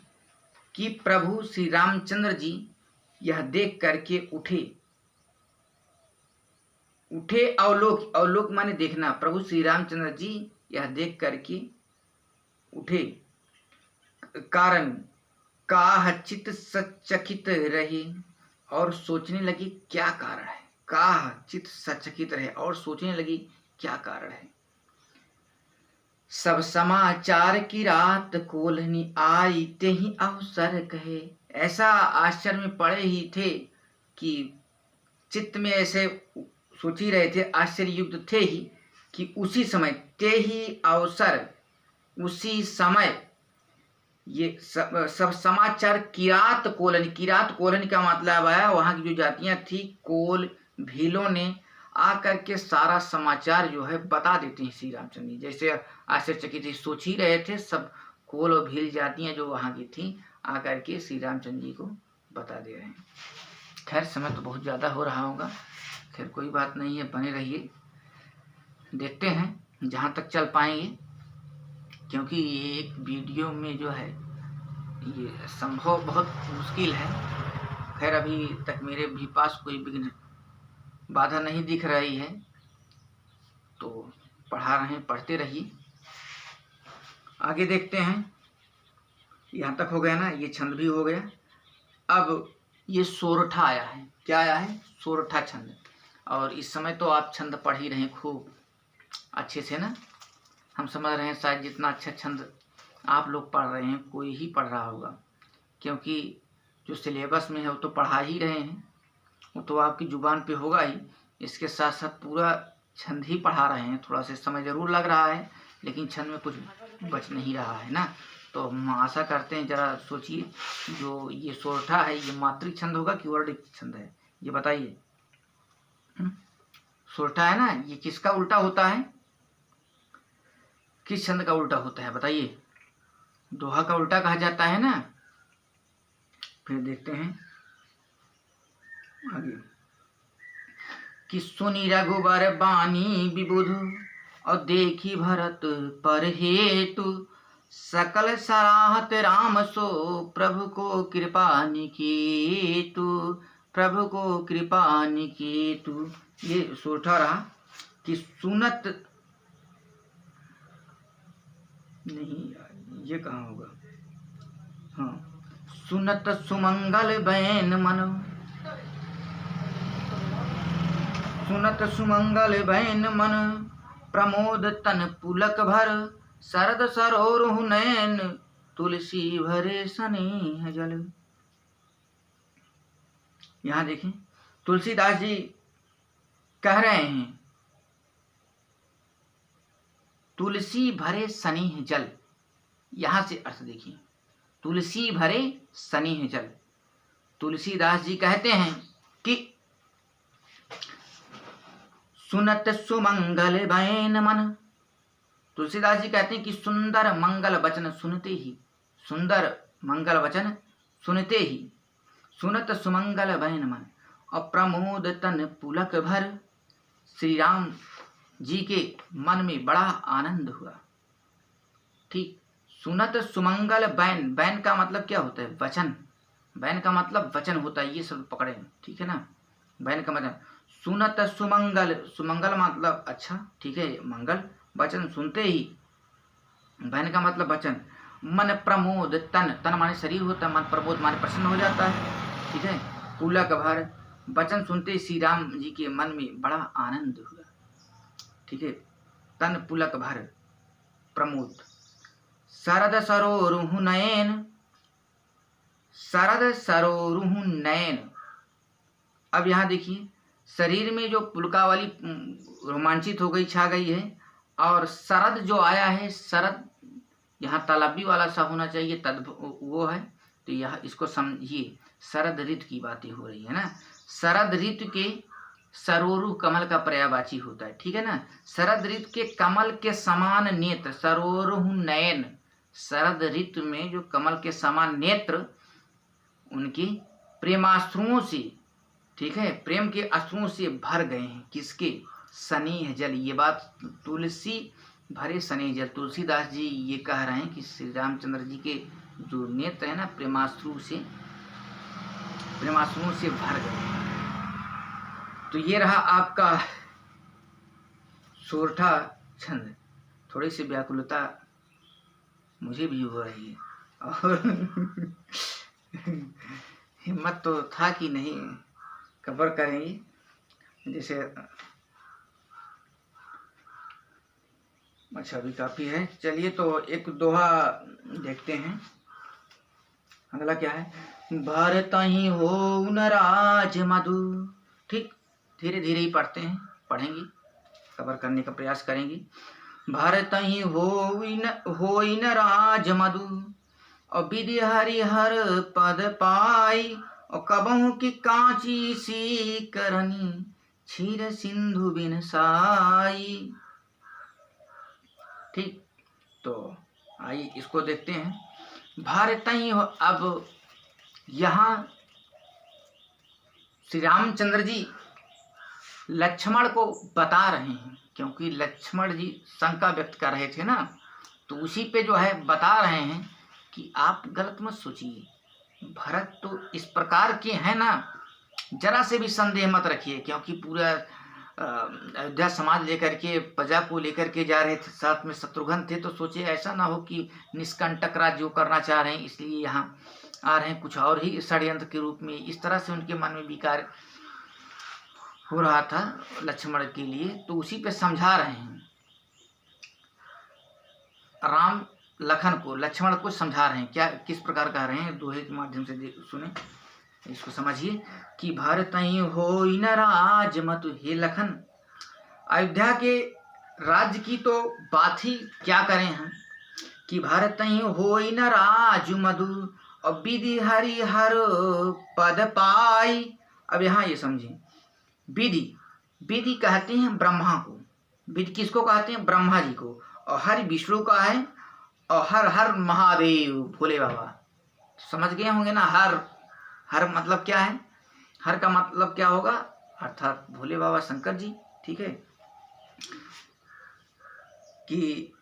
कि प्रभु श्री रामचंद्र जी यह देख करके उठे। उठे अवलोक, अवलोक माने देखना, प्रभु श्री रामचंद्र जी यह देख करके उठे। कारण काह चित्त सचकित रहे, और सोचने लगी क्या कारण है। काह चित्त सचकित रहे, और सोचने लगी क्या कारण है। सब समाचार की रात कोल्हनी आई, तेहि अवसर कहे। ऐसा आश्चर्य में पड़े ही थे कि चित्त में ऐसे सोच ही रहे थे, आश्चर्य युक्त थे ही कि उसी समय, तेहि अवसर, उसी समय, ये सब समाचार किरात कोलनी, किरात कोलनी का मतलब आया वहाँ की जो जातियाँ थी कोल भीलों ने आकर के सारा समाचार जो है बता देते हैं श्री रामचंद्र जी। जैसे आश्चर्यचकित ही सोच ही रहे थे, सब कोल और भील जातियाँ जो वहाँ की थी आकर के श्री रामचंद्र जी को बता दे रहे हैं। खैर समय तो बहुत ज़्यादा हो रहा होगा, खैर कोई बात नहीं है, बने रहिए। देखते हैं जहाँ तक चल पाएंगे, क्योंकि ये एक वीडियो में जो है ये संभव बहुत मुश्किल है। खैर अभी तक मेरे भी पास कोई विघ्न बाधा नहीं दिख रही है, तो पढ़ा रहे हैं, पढ़ते रहिए। आगे देखते हैं, यहाँ तक हो गया ना, ये छंद भी हो गया। अब ये सोरठा आया है। क्या आया है? सोरठा छंद। और इस समय तो आप छंद पढ़ ही रहे हैं खूब अच्छे से ना। हम समझ रहे हैं शायद जितना अच्छा छंद आप लोग पढ़ रहे हैं कोई ही पढ़ रहा होगा, क्योंकि जो सिलेबस में है वो तो पढ़ा ही रहे हैं, वो तो आपकी जुबान पे होगा ही। इसके साथ साथ पूरा छंद ही पढ़ा रहे हैं। थोड़ा सा समय ज़रूर लग रहा है, लेकिन छंद में कुछ बच नहीं रहा है ना। तो हम आशा करते हैं, ज़रा सोचिए, जो ये सोरठा है ये मात्रिक छंद होगा कि वर्डिक छंद है, ये बताइए। सोरठा है ना, ये किसका उल्टा होता है? किस छंद का उल्टा होता है बताइए? दोहा का उल्टा कहा जाता है ना। फिर देखते हैं आगे कि सुनी रघुबर बानी विबुध और देखी भरत पर हेतु सकल सराहत राम सो प्रभु को कृपा निकेतु, प्रभु को कृपा निकेतु। ये सोरठा रहा कि सुनत नहीं, ये कहाँ होगा? हाँ, सुनत सुमंगल बैन मन, सुनत सुमंगल बैन मन प्रमोद तन पुलक भर शरद सरोरुह नैन तुलसी भरे स्नेह जल। यहाँ देखें, तुलसीदास जी कह रहे हैं तुलसी भरे स्नेह जल। यहाँ से अर्थ देखिए, तुलसी भरे स्नेह जल। तुलसीदास जी कहते हैं कि सुनत सुमंगल बैन मन। तुलसीदास जी कहते हैं कि सुंदर मंगल वचन सुनते ही, सुंदर मंगल वचन सुनते ही, सुनत सुमंगल बैन मन और प्रमोद तन पुलक भर, श्री राम जी के मन में बड़ा आनंद हुआ। ठीक, सुनत सुमंगल बैन, बैन का मतलब क्या होता है? वचन। बैन का मतलब वचन होता है, ये सब पकड़े, ठीक है ना। बैन का मतलब सुनत सुमंगल, सुमंगल मतलब अच्छा, ठीक है, मंगल वचन सुनते ही, बैन का मतलब वचन। मन प्रमोद तन, तन माने शरीर होता है, मन प्रमोद माने प्रसन्न हो जाता है, ठीक है। पुलक भर, वचन सुनते श्री राम जी के मन में बड़ा आनंद हुआ, ठीक है। तन पुलक भर प्रमोद। शरद सरोरुह नयन, शरद सरोरुह नयन। अब यहाँ देखिए, शरीर में जो पुलकावली रोमांचित हो गई, छा गई है, और शरद जो आया है, शरद यहाँ तालाबी वाला सा होना चाहिए, तद वो है, तो यह इसको समझिए, शरद ऋतु की बातें हो रही है ना। शरद ऋतु के सरोरु कमल का पर्यायवाची होता है, ठीक है ना। शरद ऋतु के कमल के समान नेत्र, सरोरुह नयन। शरद ऋतु में जो कमल के समान नेत्र उनके प्रेमाश्रुओं से, ठीक है, प्रेम के अश्रुओं से भर गए हैं। किसके? स्नेह जल। ये बात तुलसी भरे स्नेह जल, तुलसीदास जी ये कह रहे हैं कि श्री रामचंद्र जी के जो नेत्र है ना, प्रेमाश्रुओं से भर गए। तो ये रहा आपका सोरठा छंद। थोड़ी सी व्याकुलता मुझे भी हो रही है, और हिम्मत तो था कि नहीं कवर करेंगे, जैसे अच्छा भी काफ़ी है। चलिए तो एक दोहा देखते हैं। अगला क्या है? भारत ही हो न राज मधु। ठीक, धीरे धीरे ही पढ़ते हैं, पढ़ेंगे, कवर करने का प्रयास करेंगे। भारत ही हो न राज मधु और विधि हरिहर पद पाई और कबहू की कांची सी करनी क्षीर सिंधु बिन साई। ठीक, तो आइए इसको देखते हैं। भारत ही हो, अब यहाँ श्री रामचंद्र जी लक्ष्मण को बता रहे हैं, क्योंकि लक्ष्मण जी शंका व्यक्त कर रहे थे ना, तो उसी पे जो है बता रहे हैं कि आप गलत मत सोचिए, भरत तो इस प्रकार के हैं ना, जरा से भी संदेह मत रखिए, क्योंकि पूरा अयोध्या समाज लेकर के, प्रजा को लेकर के जा रहे थे, साथ में शत्रुघ्न थे, तो सोचे ऐसा ना हो कि निष्कंटक राज्य जो करना चाह रहे हैं इसलिए यहाँ आ रहे हैं, कुछ और ही षड्यंत्र के रूप में। इस तरह से उनके मन में विकार हो रहा था लक्ष्मण के लिए, तो उसी पे समझा रहे हैं। राम लखन को, लक्ष्मण को समझा रहे हैं, क्या किस प्रकार कह रहे हैं, दोहे के माध्यम से सुने, इसको समझिए कि भारत हो न राज मत, हे लखन, अयोध्या के राज्य की तो बात ही क्या करें हम, कि भारत हो न राज मधु, और विधि हरि हर पद पाई। अब यहाँ ये समझिए, विधि, विधि कहते हैं ब्रह्मा को, विधि किसको कहते हैं, ब्रह्मा जी को, और हरि विष्णु का है, और हर हर महादेव भोले बाबा, समझ गए होंगे ना। हर, हर मतलब क्या है, हर का मतलब क्या होगा, अर्थात भोले बाबा शंकर जी, ठीक है। कि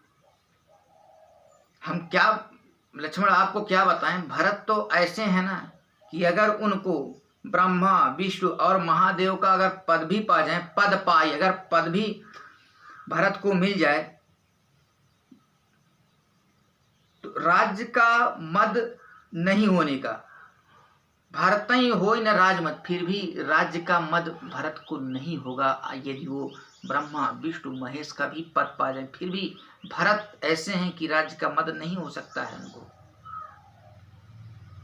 हम क्या, लक्ष्मण आपको क्या बताएं, भरत तो ऐसे हैं ना कि अगर उनको ब्रह्मा विष्णु और महादेव का अगर पद भी पा जाए, पद पाई, अगर पद भी भरत को मिल जाए, तो राज्य का मद नहीं होने का, भारत ही हो न राजमत, फिर भी राज्य का मद भरत को नहीं होगा, यदि वो ब्रह्मा विष्णु महेश का भी पद पा जाए, फिर भी भरत ऐसे हैं कि राज्य का मद नहीं हो सकता है उनको।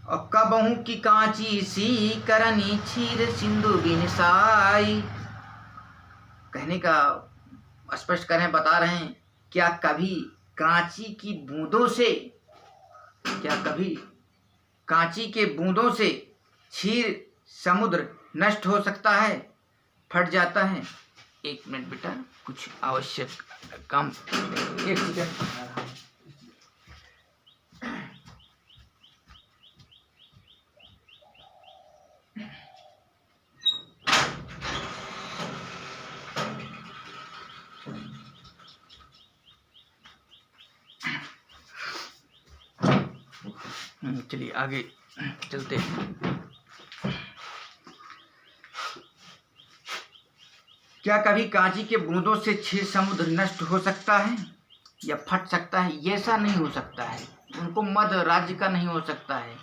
और कबहू की कांची सी करनी क्षीर सिंधु बिनसाई, कहने का स्पष्ट करें, बता रहे हैं, क्या कभी कांची की बूंदों से, क्या कभी कांची के बूंदों से क्षीर समुद्र नष्ट हो सकता है, फट जाता है। एक मिनट बेटा, कुछ आवश्यक काम, एक सेकंड। चलिए आगे चलते हैं। क्या कभी कांची के बूंदों से क्षीर समुद्र नष्ट हो सकता है या फट सकता है? ये ऐसा नहीं हो सकता है, उनको मद राज्य का नहीं हो सकता है।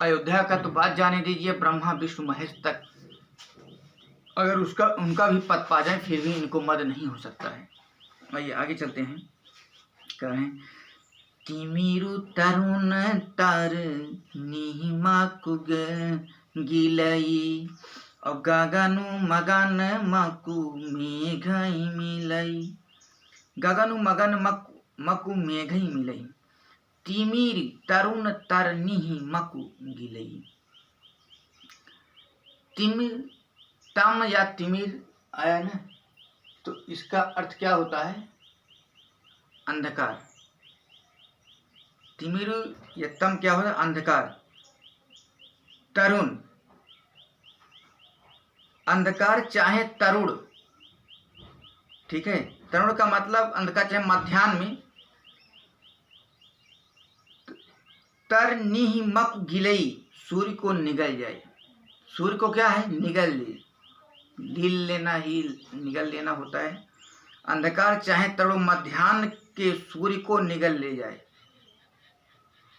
अयोध्या का तो बात जाने दीजिए, ब्रह्मा विष्णु महेश तक अगर उसका उनका भी पद पा जाए, फिर भी इनको मद नहीं हो सकता है। आइए आगे चलते हैं। कह रहे हैं, तिमिरु तरुण तर निहिमा कुग गिलई, और गगनु मगन मकु मेघई मिलई, गगनु मगन मकु मेघई मिलई, तिमिर तरुण तर निहिमकु गिलई। तिमिर, तम या तिमिर आया ना, तो इसका अर्थ क्या होता है, अंधकार। तिमिर या तम क्या होता है, अंधकार। तरुण, अंधकार चाहे तरुण, ठीक है, तरुण का मतलब अंधकार चाहे मध्याह्न में। तर निहिमक गिलई, सूर्य को निगल जाए, सूर्य को क्या है, निगल ले, लील लेना ही निगल लेना होता है। अंधकार चाहे तरुण मध्याह्न के सूर्य को निगल ले जाए,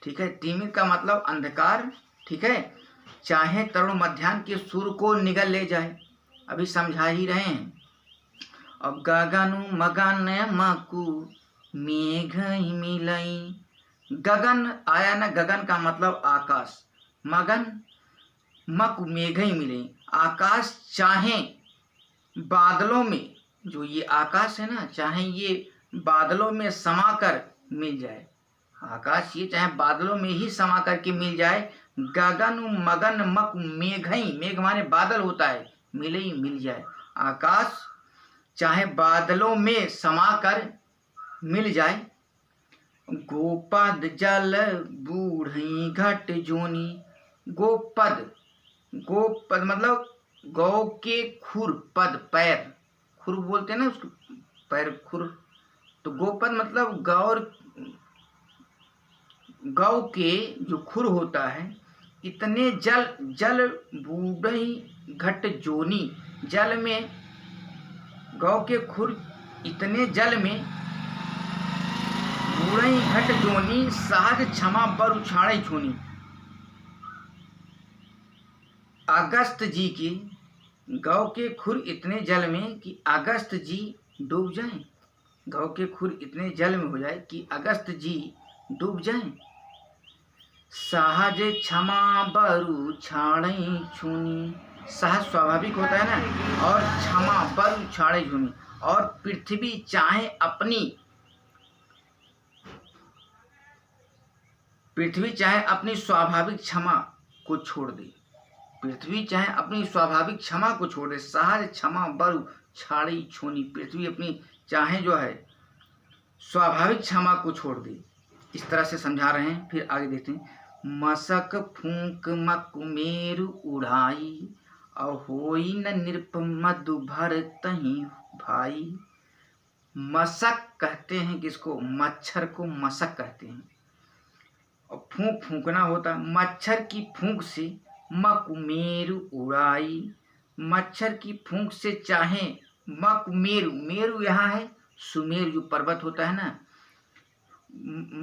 ठीक है। तिमिर का मतलब अंधकार, ठीक है, चाहे तरुण मध्याह्न के सूर्य को निगल ले जाए, अभी समझा ही रहे हैं। और गगनु मगन मकु मेघ मिलई, गगन आया ना, गगन का मतलब आकाश, मगन मकु मेघ मिलई, आकाश चाहे बादलों में, जो ये आकाश है ना, चाहे ये बादलों में समाकर मिल जाए, आकाश ये चाहे बादलों में ही समा करके मिल जाए। गगन मगन मक मेघई, मेघ माने बादल होता है, मिले ही मिल जाए, आकाश चाहे बादलों में समा कर मिल जाए। गोपद जल बूढ़ी घट जोनी, गोपद, गोपद मतलब गौ के खुर पद पैर, खुर बोलते हैं ना उसको, पैर खुर, तो गोपद मतलब गौ के जो खुर होता है, इतने जल बूढ़ी घट जोनी, जल में गौ के खुर इतने जल में बूढ़ी घट जोनी, सहज क्षमा पर उछाड़े छूनी। अगस्त जी की गौ के खुर इतने जल में कि अगस्त जी डूब जाएं, गौ के खुर इतने जल में हो जाए कि अगस्त जी डूब जाएं। सहज क्षमा बरु छाड़े छूनी, सहज स्वाभाविक होता है ना, और क्षमा बरु छाड़े छूनी, और पृथ्वी चाहे अपनी स्वाभाविक क्षमा को छोड़ दे, पृथ्वी चाहे अपनी स्वाभाविक क्षमा को छोड़ दे। सहज क्षमा बरु छाड़ी छूनी, पृथ्वी अपनी चाहे जो है स्वाभाविक क्षमा को छोड़ दे। इस तरह से समझा रहे हैं। फिर आगे देखते हैं। मसक फूंक मक मेरु उड़ाई, अहोई न नृप मधु भर तही भाई। मसक कहते हैं किसको? मच्छर को मसक कहते हैं। और फूंक फूंकना होता है। मच्छर की फूंक से मकुमेरु उड़ाई, मच्छर की फूंक से चाहे मकुमेरु, मेरु यहाँ है सुमेरु जो पर्वत होता है ना,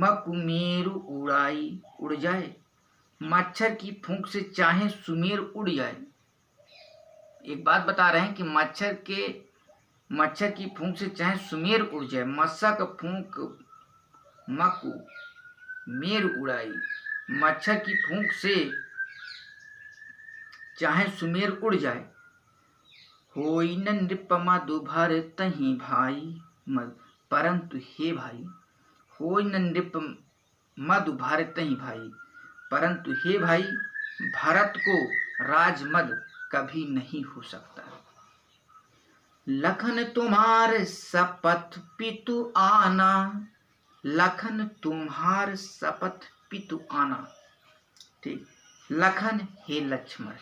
मकुमेरु उड़ाई, उड़ जाए। मच्छर की फूंक से चाहे सुमेर उड़ जाए। एक बात बता रहे हैं कि मच्छर की फूंक से चाहे सुमेर उड़ जाए। मसक फूंक मकु मेर उड़ाई, मच्छर की फूंक से चाहे सुमेर उड़ जाए। होई न नृप मधु भर तही भाई, परंतु हे भाई, होई न नृप मधु भर तही भाई, परंतु हे भाई, भारत को राजमद कभी नहीं हो सकता। लखन तुम्हार शपथ पितु आना, लखन तुम्हार शपथ पितु आना। ठीक, लखन हे लक्ष्मण,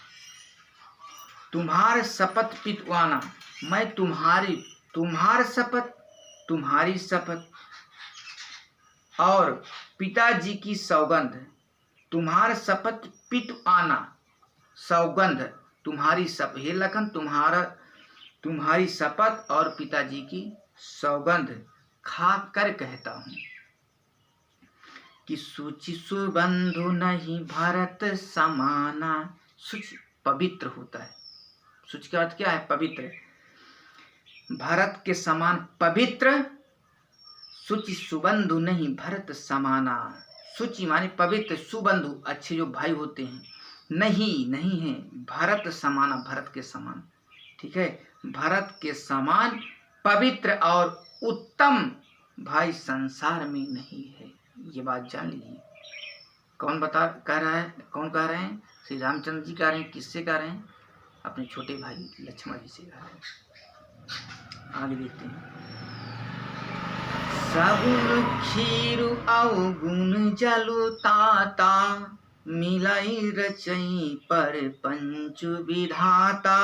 तुम्हार शपथ पितु आना, मैं तुम्हार शपथ, तुम्हारी शपथ और पिताजी की सौगंध, तुम्हार शपथ पितु आना, सौगंध तुम्हारी शपथ, हे लखन तुम्हारी शपथ और पिताजी की सौगंध खा कर कहता हूँ कि सूचि सुबंधु नहीं भरत समाना। सूचि पवित्र होता है, सूचि का अर्थ क्या है? पवित्र। भरत के समान पवित्र, सूचि सुबंधु नहीं भरत समाना। सूचि माने पवित्र, सुबंधु अच्छे जो भाई होते हैं, नहीं है भरत समाना, भरत के समान। ठीक है, भरत के समान पवित्र और उत्तम भाई संसार में नहीं है। ये बात जान लीजिए। कौन कह रहे हैं? श्री रामचंद्र जी कह रहे हैं। किससे कह रहे हैं? अपने छोटे भाई लक्ष्मण जी से कह रहे हैं। आगे देखते हैं। सगुन खीरु अवगुण जलु ताता, मिलाई रचई पर पंचु विधाता।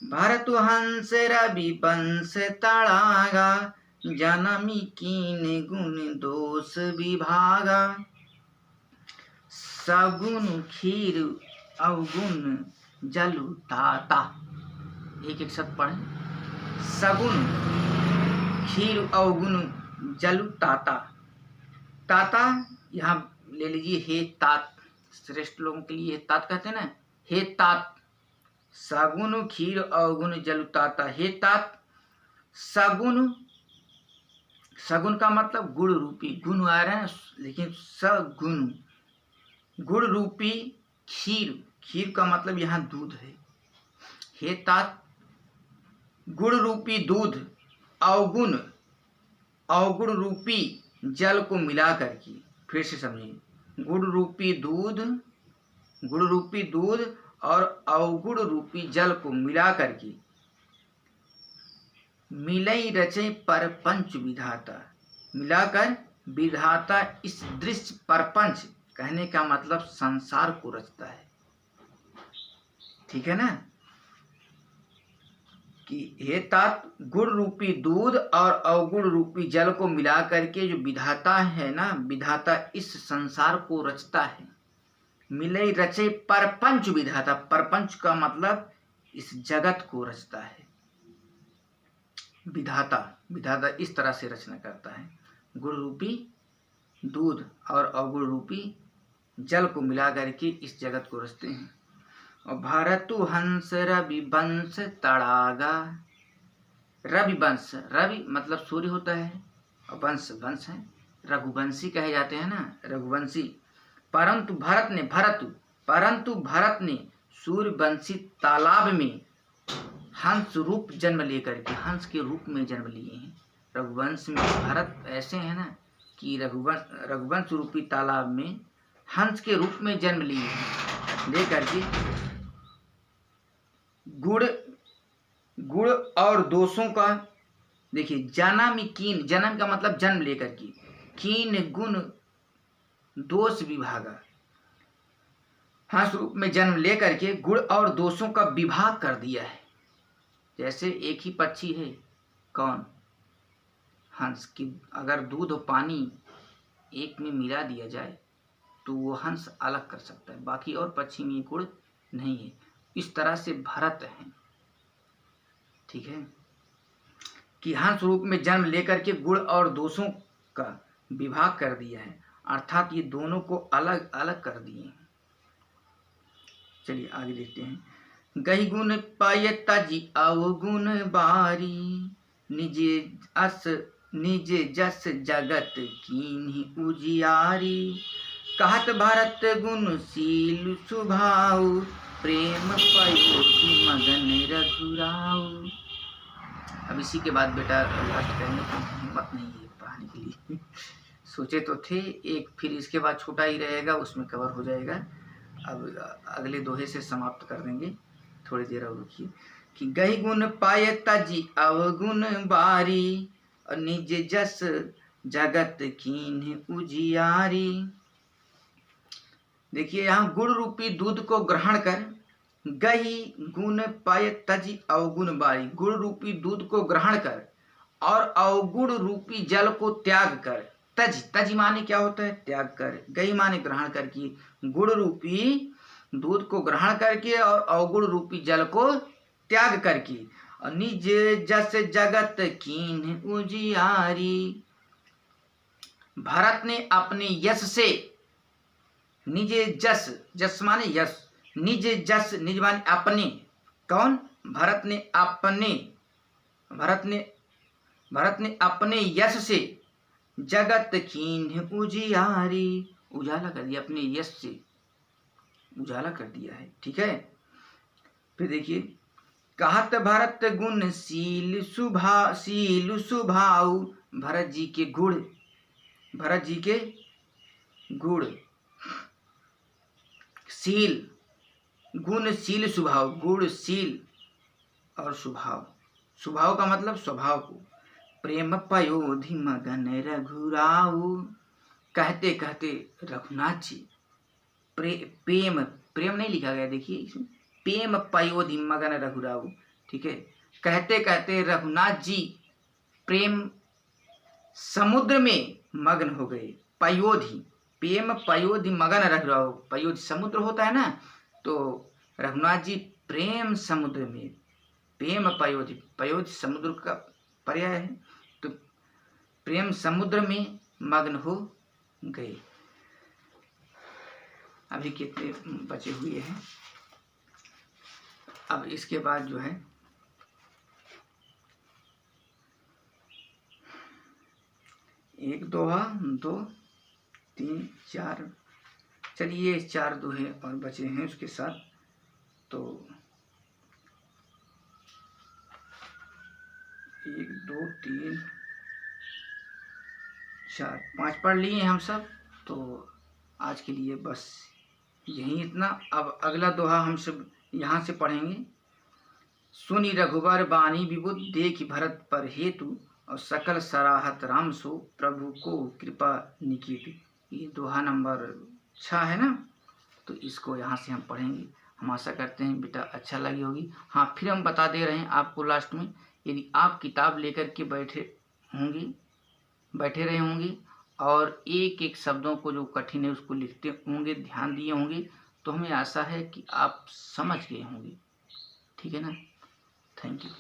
भरतु हंस रवि वंश तड़ागा, जनमी कीन गुण दोष विभागा। सगुन खीरु अवगुण जलु ताता, एक एक शब्द पढ़ें। सगुन खीरु अवगुण जलु ताता। ताता यहाँ ले लीजिए, हे तात, श्रेष्ठ लोगों के लिए तात कहते हैं ना, हे तात। सगुन खीर अवगुण जलु ताता, हे तात। सगुन, सगुन का मतलब गुण रूपी, गुण आ रहे हैं लेकिन सगुण, गुण रूपी खीर, खीर का मतलब यहाँ दूध है। हे तात, गुण रूपी दूध, अवगुण, अवगुण रूपी जल को मिला करके, फिर से समझिए, गुण रूपी दूध और अवगुण रूपी जल को मिला करके मिलई रचे परपंच विधाता। मिलाकर विधाता इस दृश्य परपंच, कहने का मतलब संसार को रचता है। ठीक है ना? कि हे तात, गुड़ रूपी दूध और अवगुण रूपी जल को मिला करके जो विधाता है ना, विधाता इस संसार को रचता है। मिले रचे परपंच विधाता, परपंच का मतलब इस जगत को रचता है। विधाता इस तरह से रचना करता है। गुड़ रूपी दूध और अवगुण रूपी जल को मिला करके इस जगत को रचते हैं। और भरतु हंस रवि वंश तड़ागा। रवि वंश, रवि मतलब सूर्य होता है और वंश है, रघुवंशी कहे जाते हैं ना, रघुवंशी। परंतु भरत ने सूर्यवंशी तालाब में हंस रूप जन्म लेकर के, हंस के रूप में जन्म लिए हैं। रघुवंश में भरत ऐसे हैं ना कि रघुवंश रूपी तालाब में हंस के रूप में जन्म लिए हैं, लेकर के गुण और दोषों का, देखिए जन्म कीन, जन्म का मतलब जन्म लेकर के, कीन गुण दोष विभागा, हंस रूप में जन्म लेकर के गुण और दोषों का विभाग कर दिया है। जैसे एक ही पक्षी है, कौन? हंस। की अगर दूध और पानी एक में मिला दिया जाए तो वो हंस अलग कर सकता है, बाकी और पक्षी में गुण नहीं है। इस तरह से भरत है, ठीक है, कि हंस रूप में जन्म लेकर के गुण और दोषों का विभाग कर दिया है, अर्थात ये दोनों को अलग अलग कर दिए हैं। चलिए आगे देखते हैं। गही गुण पाय तजी अवगुण बारी, निज जस जगत कीन्ही उजियारी। कहत भरत गुण शील सुभाव, प्रेम पयोधि मगन रघुराव। अब इसी के बाद बेटा लास्ट करने की हिम्मत नहीं है पढ़ाने के लिए। सोचे तो थे एक, फिर इसके बाद छोटा ही रहेगा, उसमें कवर हो जाएगा। अब अगले दोहे से समाप्त कर देंगे, थोड़ी देर और रुकिए। कि गही गुण पाय तजी अवगुण बारी, और निज जस जगत कीन्ह उजियारी। देखिए यहाँ गुण रूपी दूध को ग्रहण कर, गही गुण पाय तजी अवगुण बारी, गुण रूपी दूध को ग्रहण कर और अवगुण रूपी जल को त्याग कर। तज माने क्या होता है? त्याग कर। गही माने ग्रहण करके, गुण रूपी दूध को ग्रहण करके और अवगुण रूपी जल को त्याग करके, और निज जस जगत कीन्ह उजियारी। भरत ने अपने यश से, निज जस माने यश, निज जस, निज माने अपने, कौन? भरत ने अपने यश से जगत कीन्ह उजियारी, उजाला कर दिया, अपने यश से उजाला कर दिया है, ठीक है। फिर देखिए, कहत भरत गुण शील सुभाव, भरत जी के गुण शील, गुण शील स्वभाव, गुण शील और स्वभाव का मतलब स्वभाव को। प्रेम पयोधि मगन रघुराव, कहते कहते रघुनाथ जी, प्रेम नहीं लिखा गया, देखिए इसमें, प्रेम पयोधि मगन रघुराव, ठीक है। कहते कहते रघुनाथ जी प्रेम समुद्र में मग्न हो गए। पयोधि, प्रेम पयोधि मगन रघुराव, पयोधि समुद्र होता है ना, तो रघुनाथ जी प्रेम समुद्र में, प्रेम पयोधि समुद्र का पर्याय है, तो प्रेम समुद्र में मग्न हो गए। अभी कितने बचे हुए हैं? अब इसके बाद जो है एक दोहा, 2 3 4, चलिए 4 दोहे और बचे हैं उसके साथ, तो 1 2 3 4 5 पढ़ लिए हम सब, तो आज के लिए बस यही इतना। अब अगला दोहा हम सब यहाँ से पढ़ेंगे। सुनी रघुबर बानी विबुध, देखि भरत पर हेतु, और सकल सराहत राम सो, प्रभु को कृपा निकेतु। ये दोहा नंबर 6 है ना, तो इसको यहाँ से हम पढ़ेंगे। हम आशा करते हैं बेटा अच्छा लगी होगी। हाँ, फिर हम बता दे रहे हैं आपको लास्ट में, यदि आप किताब लेकर के बैठे रहे होंगे और एक एक शब्दों को जो कठिन है उसको लिखते होंगे, ध्यान दिए होंगे, तो हमें आशा है कि आप समझ गए होंगे। ठीक है ना। Thank you.